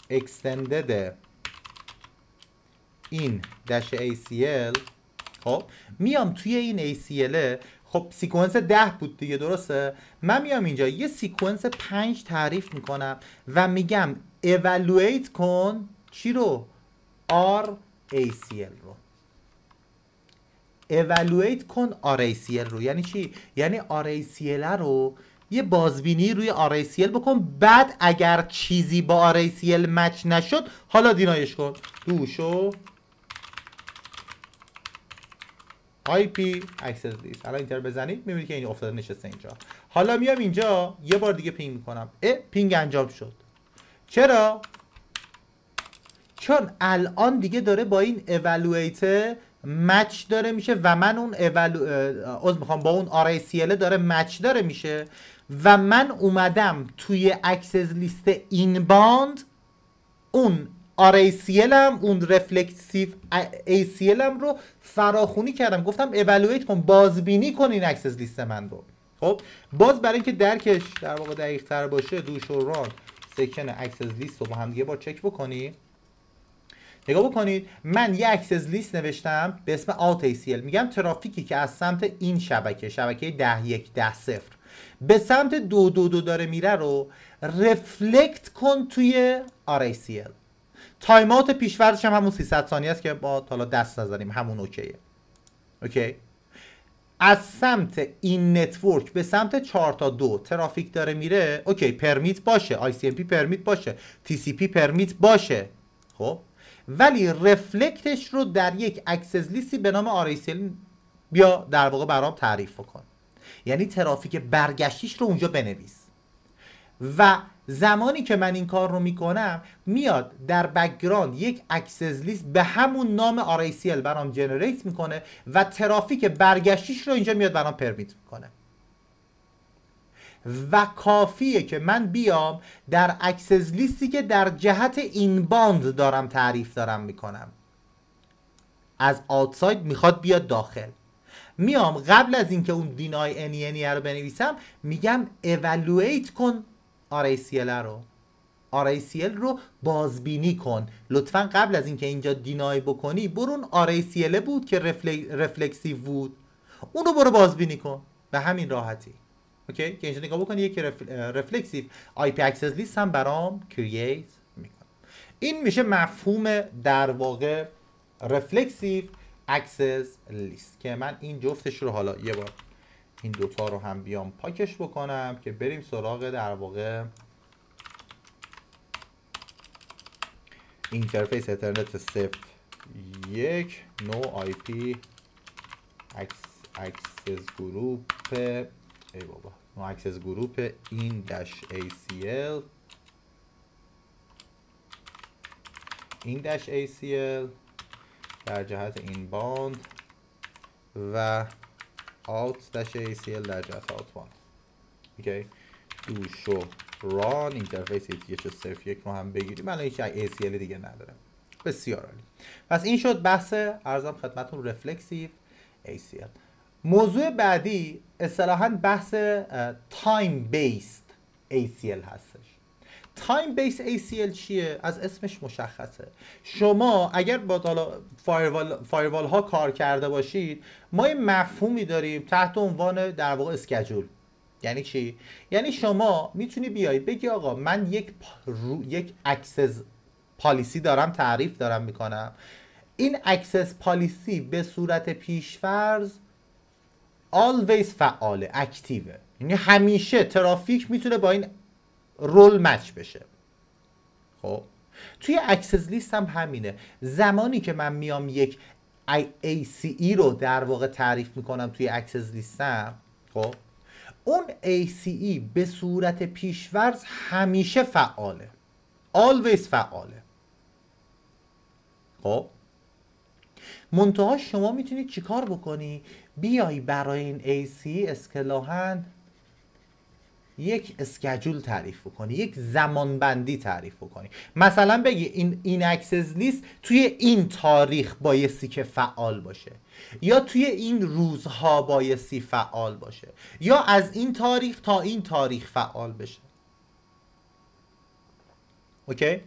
extended این داش ACL، خب میام توی این ACL، خب سیکونس 10 بود دیگه، درسته؟ من میام اینجا یه سیکونس 5 تعریف میکنم و میگم evaluate کن چی رو؟ RACL رو evaluate کن RACL رو. یعنی چی؟ یعنی RACL رو یه بازبینی روی RACL بکن، بعد اگر چیزی با RACL مچ نشد حالا دینایش کن. دوشو IP access list. الان اینتر بزنید میبینید که این افتاده نشسته اینجا. حالا میام اینجا یه بار دیگه پینگ میکنم. پینگ انجام شد. چرا؟ چون الان دیگه داره با این evaluate مچ داره میشه و من اون با اون RACL داره مچ داره میشه و من اومدم توی اکسس لیست این باند اون RACL هم اون رفلکسیو ACL هم رو فراخونی کردم، گفتم evaluate کن، بازبینی کن این اکسس لیست من رو. خب باز برای اینکه درکش در واقع دقیق تر باشه دوش و ران سکشن اکسس لیست رو با هم دیگه با چک بکنیم. نگاه بکنید من یه اکسس لیست نوشتم به اسم alt ACL، میگم ترافیکی که از سمت این شبکه 10.1.10 به سمت 2.2.2 داره میره رو رفلکت کن توی RACL. تایم اوت پیش‌فرضش هم همون 300 ثانیه است که با حالا دست نزنیم، همون اوکیه. اوکی. از سمت این نتورک به سمت 4 تا 2 ترافیک داره میره، اوکی، پرمیت باشه، ICMP پرمیت باشه، TCP پرمیت باشه. خب ولی رفلکتش رو در یک اکسس لیستی به نام RACL بیا در واقع برام تعریف کن. یعنی ترافیک برگشتیش رو اونجا بنویس و زمانی که من این کار رو میکنم میاد در بک‌گراند یک اکسس لیست به همون نام RACL برام جنریت میکنه و ترافیک برگشتیش رو اینجا میاد برام پرمیت میکنه و کافیه که من بیام در اکسس لیستی که در جهت این باند دارم تعریف دارم میکنم از آوتساید میخواد بیاد داخل، میام قبل از اینکه اون دینای NENE رو بنویسم میگم evaluate کن RACL رو، RACL رو بازبینی کن. لطفا قبل از اینکه اینجا دینای بکنی برو اون RACL بود که رفلکسیو بود اونو برو بازبینی کن به همین راحتی. اوکی که اینجا نگاه بکنی یک رفلکسیو IP access list هم برام کرییت میکنه. این میشه مفهوم در واقع رفلکسیو access list که من این جفتش رو حالا یه بار این دوتا رو هم بیام پاکش بکنم که بریم سراغ در واقع اینترفیس اترنت صفر یک نو IP access گروپ ای بابا نو access گروپ این داش ACL این داش ACL در جهت این باند و out داش ACL در جهت out باند. اوکی دو شو ران اینترفیس ATH صرف یک رو هم بگیریم، الان هیچ ACL دیگه نداره. بسیار عالی. پس این شد بحث عرضم خدمتتون رفلکسیو ACL. موضوع بعدی اصطلاحاً بحث تایم بیسد ACL هستش. تایم بیس ACL چیه؟ از اسمش مشخصه. شما اگر با حالا فایروال ها کار کرده باشید ما یه مفهومی داریم تحت عنوان در واقع اسکیجول. یعنی چی؟ یعنی شما میتونی بیای بگی آقا من یک اکسس پالیسی دارم تعریف دارم میکنم، این اکسس پالیسی به صورت پیشفرض always فعاله، اکتیوه، یعنی همیشه ترافیک میتونه با این رول مچ بشه. خب توی اکسس لیست هم همینه. زمانی که من میام یک ACE رو در واقع تعریف میکنم توی اکسس لیستم، خب اون ACE به صورت پیشورز همیشه فعاله، always فعاله. خب منتها شما میتونید چیکار بکنی؟ بیای برای این ACE اصطلاحاً یک اسکیجول تعریف بکنی، یک زمانبندی تعریف بکنی. مثلا بگی این اکسس لیست توی این تاریخ بایستی که فعال باشه، یا توی این روزها بایستی فعال باشه، یا از این تاریخ تا این تاریخ فعال بشه. اوکی؟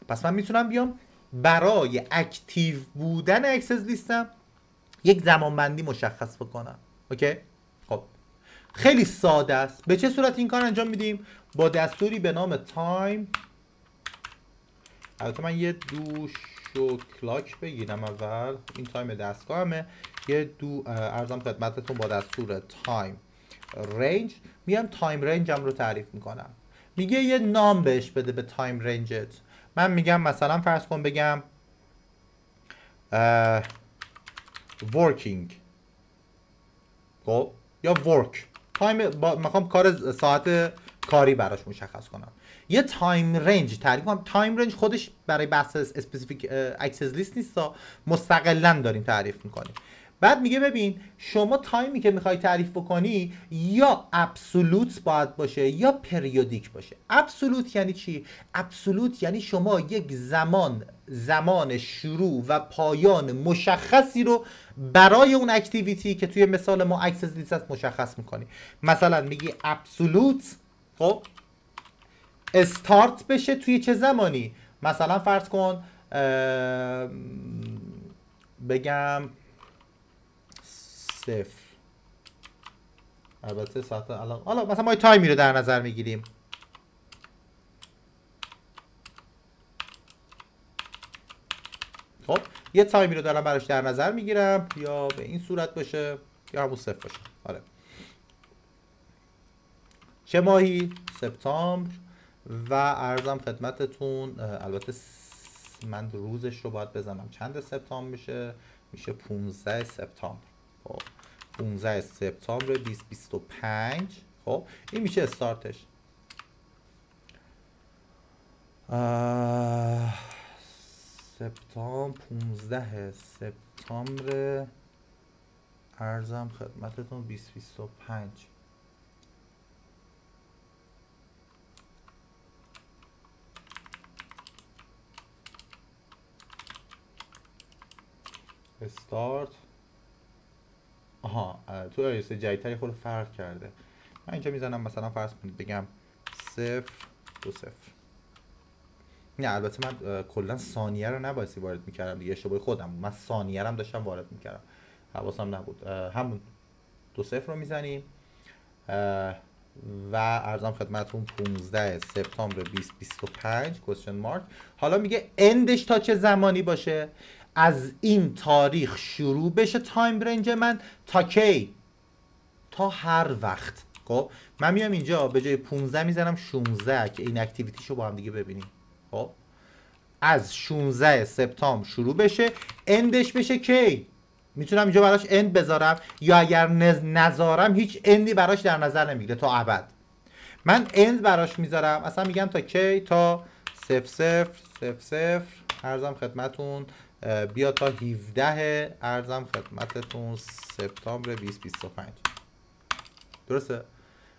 پس من میتونم بیام برای اکتیو بودن اکسس لیستم یک زمانبندی مشخص بکنم. اوکی؟ خب خیلی ساده است. به چه صورت این کار انجام میدیم؟ با دستوری به نام تایم. البته من یه دوش و کلاک بگیرم اول، این تایم دستگاهمه. یه دو ارزم خدمتتون با دستور تایم رنج میام تایم رنجم رو تعریف میکنم. میگه یه نام بهش بده به تایم رنجت. من میگم مثلا فرض کن بگم working خب یا work تایم میخوام کار ساعت کاری براش مشخص کنم. یه تایم رنج تعریف کنم. تایم رنج خودش برای بحث اسپسیفیک اکسس لیست نیست، مستقلا داریم تعریف میکنیم. بعد میگه ببین شما تایمی که میخوای تعریف بکنی یا ابسولوت باید باشه یا پریودیک باشه. ابسولوت یعنی چی؟ ابسولوت یعنی شما یک زمان شروع و پایان مشخصی رو برای اون اکتیویتی که توی مثال ما اکسس لیست است مشخص میکنی. مثلا میگی ابسولوت خب استارت بشه توی چه زمانی؟ مثلا فرض کن بگم صفر. البته ساعت الان حالا مثلا ما تایمی رو در نظر میگیریم. خب یه تایمی رو دارم براش در نظر میگیرم، یا به این صورت باشه یا همون صفر باشه. آره چه ماهی؟ سپتامبر. و عرضم خدمتتون البته من روزش رو باید بزنم چند سپتامبر میشه؟ میشه 15 سپتامبر. خب 15 سپتامبر 2025. خب این میشه استارتش. سپتامبر 15 سپتامبر عرضم خدمتتون 2025. استارت. آها تو iOS جدیدتر خود فرق کرده. من اینجا میزنم مثلا فرض کنید بگم 0 2 0. نه البته من کلا ثانیه رو نبایستی وارد میکردم دیگه، اشتباه خودم. من ثانیه رو داشتم وارد میکردم، حواسم نبود. همون 2 0 رو میزنیم و ارزم خدمتتون 15 سپتامبر 2025 question mark. حالا میگه اندش تا چه زمانی باشه؟ از این تاریخ شروع بشه تایم رنج من تا کی؟ تا هر وقت. خب من میام اینجا به جای 15 میزنم 16 که این اکتیویتیشو با هم دیگه ببینیم. خب از 16 سپتامبر شروع بشه، اندش بشه کی؟ میتونم اینجا براش اند بذارم یا اگر نذارم هیچ اندی براش در نظر نمیگیره تا ابد. من اند براش میذارم اصلا میگم تا کی؟ تا 0 0 0 0 ارزم خدمتون بیا تا 17 ارزم خدمتتون سپتامبر 2025. درسته؟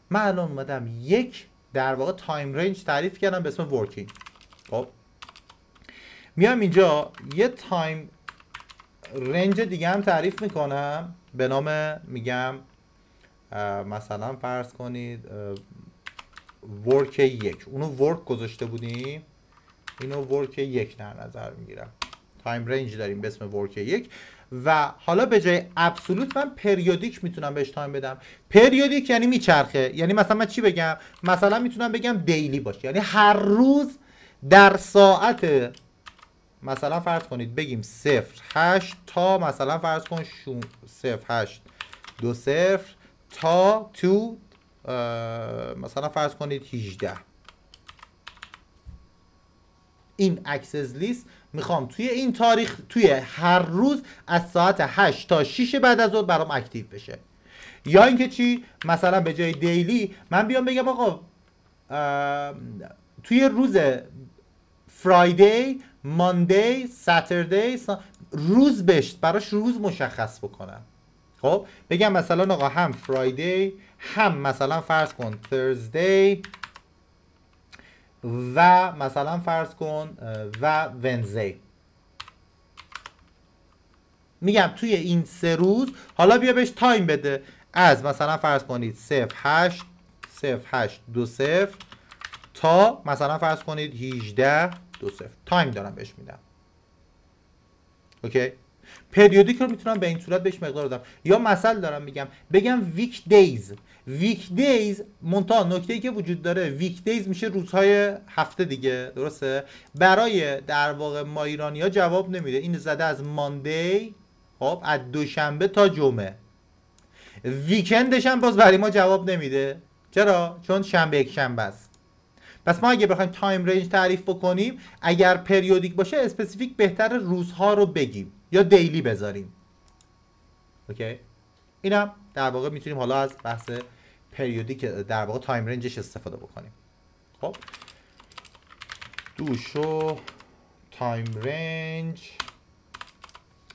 من الان اومدم یک در واقع تایم رنج تعریف کردم به اسم ورکینگ. خب میام اینجا یه تایم رنج دیگه هم تعریف میکنم به نام میگم مثلا فرض کنید ورک 1. اونو ورک گذاشته بودیم، اینو ورک 1 در نظر میگیرم. تایم رنج داریم به اسم ورک 1 و حالا به جای ابسولوت من پریودیک میتونم بهش تایم بدم. پریودیک یعنی میچرخه. یعنی مثلا من چی بگم؟ مثلا میتونم بگم دیلی باشه، یعنی هر روز در ساعت مثلا فرض کنید بگیم 08 تا مثلا فرض کن 08 20 تا تو مثلا فرض کنید 18. این اکسس لیست میخوام توی این تاریخ توی هر روز از ساعت 8 تا 6 بعد از ظهر برام اکتیو بشه. یا اینکه چی؟ مثلا به جای دیلی من بیام بگم آقا توی روز فرایدی، ماندی، ساتردی روز بهش براش روز مشخص بکنم. خب بگم مثلا آقا هم فرایدی هم مثلا فرض کن ترزدی و مثلا فرض کن و ونزدی. میگم توی این 3 روز حالا بیا بهش تایم بده از مثلا فرض کنید 08 20 تا مثلا فرض کنید 18 20. تایم دارم بهش میدم. اوکی؟ پریودیک رو میتونم به این صورت بهش مقدار بدم. یا مثلا دارم میگم بگم ویک دیز. ویک دیز منتها نکته‌ای که وجود داره ویک دیز میشه روزهای هفته دیگه، درسته؟ برای در واقع ما ایرانی‌ها جواب نمیده. این زده از ماندی خب از دوشنبه تا جمعه. ویکندش هم باز برای ما جواب نمیده. چرا؟ چون شنبه یک شنبه است. پس ما اگه بخوایم تایم رنج تعریف بکنیم، اگر پریودیک باشه اسپسیفیک بهتر روزها رو بگیم یا دیلی بذاریم. اوکی؟ اینم در واقع میتونیم حالا از بحث پریودیک در واقع تایم رنجش استفاده بکنیم. خب دوشو تایم رنج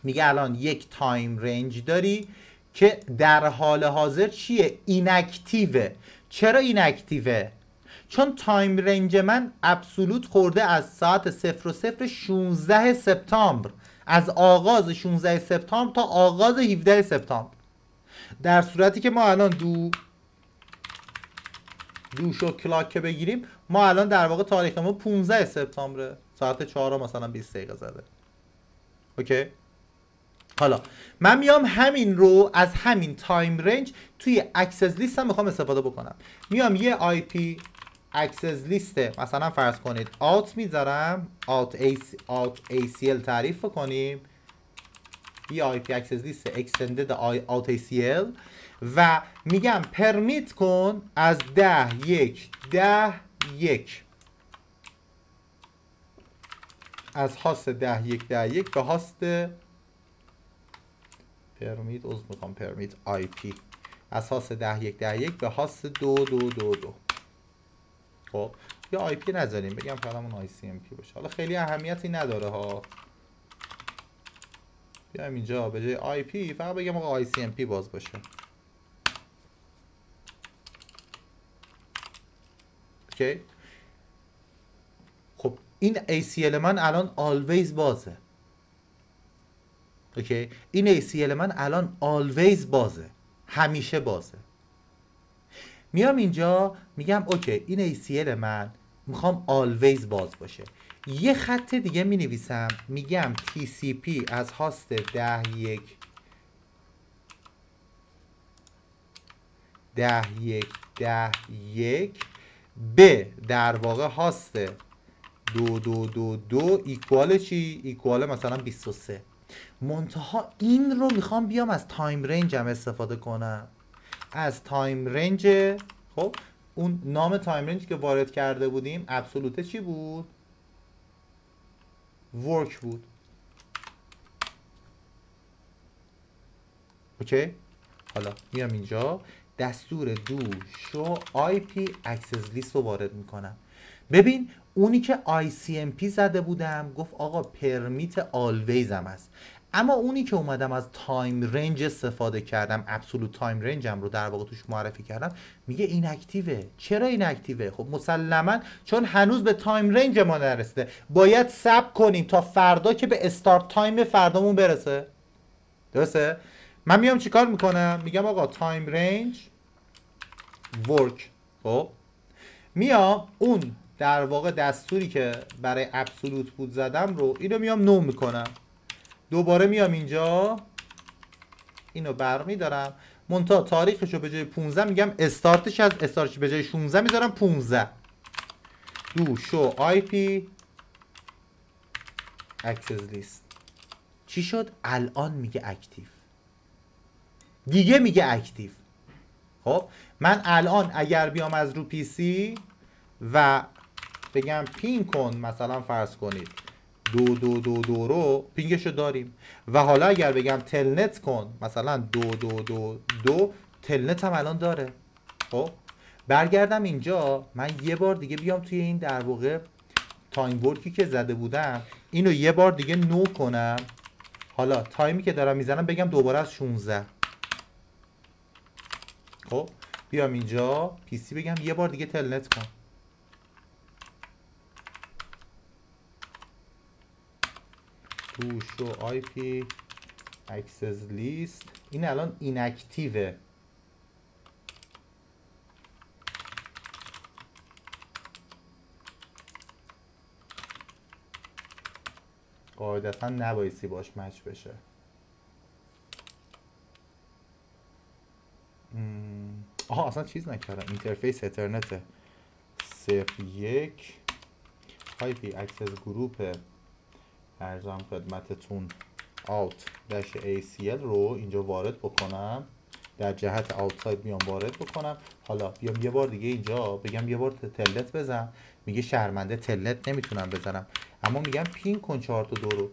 میگه الان یک تایم رنج داری که در حال حاضر چیه؟ ایناکتیوه. چرا ایناکتیوه؟ چون تایم رنج من ابسولوت خورده از ساعت 00 16 سپتامبر، از آغاز 16 سپتامبر تا آغاز 17 سپتامبر. در صورتی که ما الان دوشو کلاک بگیریم، ما الان در واقع تاریخمون 15 سپتامبر ساعت 4 مثلا 20 دقیقه زده. اوکی؟ حالا من میام همین رو از همین تایم رنج توی اکسس لیست هم میخوام استفاده بکنم. میام یه آی پی اکسس لیست مثلا فرض کنید آوت میذارم، آوت ACL تعریف کنیم، یه آی پی اکسس لیست اکستندد آوت ACL و میگم پرمیت کن از 10.1.10.1 از هاست 10.1.10.1 به هاست پرمیت پرمیت آی پی از هاست 10.1.10.1 به هاست 2.2.2.2. خب یا آی پی نذاریم، بگم فقط اون آی سی ام پی باشه. حالا خیلی اهمیتی نداره ها. بیایم اینجا به جای آی پی فقط بگم آقا آی سی ام پی باز باشه. اوکی. خب این ACL من الان always بازه. اوکی. این ACL من الان always بازه، همیشه بازه. میام اینجا میگم اوکی این ACL من میخوام always باز باشه. یه خط دیگه می نویسم میگم TCP از هاست 10.1.10.1 به در واقع هاست 2.2.2.2 ایکوال چی؟ ایکوال مثلا 23. منتها این رو میخوام بیام از تایم رنج هم استفاده کنم. از تایم رنج، خب اون نام تایم رنج که وارد کرده بودیم ابسولوت چی بود؟ ورک بود. اوکی. حالا میام اینجا دستور دو شو آی پی اکسس لیست رو وارد میکنم. ببین اونی که ICMP زده بودم گفت آقا پرمیت آلویز هم هست، اما اونی که اومدم از تایم رنج استفاده کردم، ابسولوت تایم رنجم رو در واقع توش معرفی کردم، میگه این اکتیوه. چرا این اکتیوه؟ خب مسلما چون هنوز به تایم رنج ما نرسیده، باید صبر کنیم تا فردا که به استارت تایم فردامون برسه. درسته؟ من میام چیکار میکنم؟ میگم آقا تایم رنج ورک. خب میام اون در واقع دستوری که برای ابسولوت بود زدم رو اینو میام نو میکنم. دوباره میام اینجا اینو برمیدارم، منتها تاریخش رو به جای 15 میگم استارتش از استارتش به جای 16 میذارم 15. دو شو آی پی اکسس لیست. چی شد؟ الان میگه اکتیو. دیگه میگه اکتیو. خب من الان اگر بیام از رو پی سی و بگم پینگ کن، مثلا فرض کنید 2.2.2 رو پینگشو داریم، و حالا اگر بگم تلنت کن مثلا 2.2.2 تلنت هم الان داره. خب برگردم اینجا، من یه بار دیگه بیام توی این در واقع تایم ورکی که زده بودم اینو یه بار دیگه نو کنم. حالا تایمی که دارم میزنم بگم دوباره از 16. خب بیام اینجا پی سی بگم یه بار دیگه تلنت کن. تو شو آی پی اکسس لیست. این الان ایناکتیوه. قاعدتا نبایستی باش مچ بشه. آها اصلا چیز نکردم، اینترفیس اترنت 01 آی پی اکسس گروپ ارزم خدمتتون out-acl رو اینجا وارد بکنم، در جهت آوتساید بیام وارد بکنم. حالا بیام یه بار دیگه اینجا بگم یه بار تلت بزن، میگه شرمنده تلت نمیتونم بزنم، اما میگم پینگ کن 4 تا 2 رو،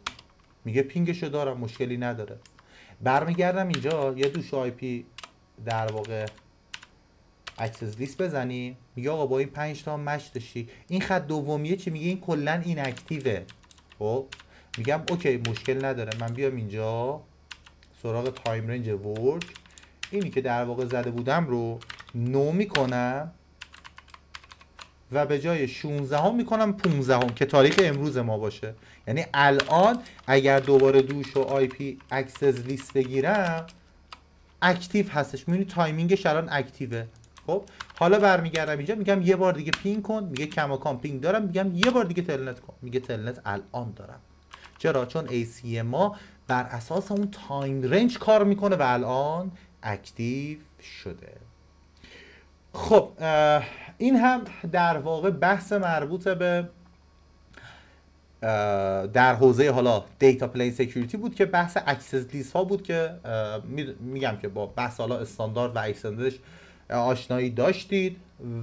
میگه پینگشو دارم مشکلی نداره. برمیگردم اینجا یه دوش آی پی در واقع اکسس لیست بزنی، میگه آقا با این 5 تا مچ داشتی. این خط دومیه چی میگه؟ این کلا این اکتیوه. خب میگم اوکی مشکل نداره، من بیام اینجا سراغ تایم رنج ورک، اینی که در واقع زده بودم رو نو میکنم و به جای 16 هم میکنم 15 هم که تاریخ امروز ما باشه. یعنی الان اگر دوباره دوش و آی پی اکسس لیست بگیرم اکتیو هستش، میبینی تایمینگش الان اکتیوه. خب حالا برمیگردم اینجا میگم یه بار دیگه پینگ کن، میگه کماکان پینگ دارم، میگم یه بار دیگه تلنت کن، میگه تلنت الان دارم. چرا؟ چون AC ما بر اساس اون تایم رنج کار میکنه و الان اکتیو شده. خب این هم در واقع بحث مربوط به در حوزه حالا دیتا پلین سکیوریتی بود که بحث اکسس لیست ها بود که میگم که با بحث حالا استاندارد و اکستندش آشنایی داشتید،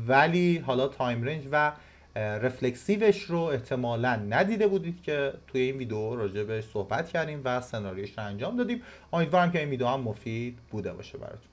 ولی حالا تایم رنج و رفلکسیوش رو احتمالا ندیده بودید که توی این ویدیو راجع بهش صحبت کردیم و سناریوش رو انجام دادیم. امیدوارم که این ویدیو هم مفید بوده باشه براتون.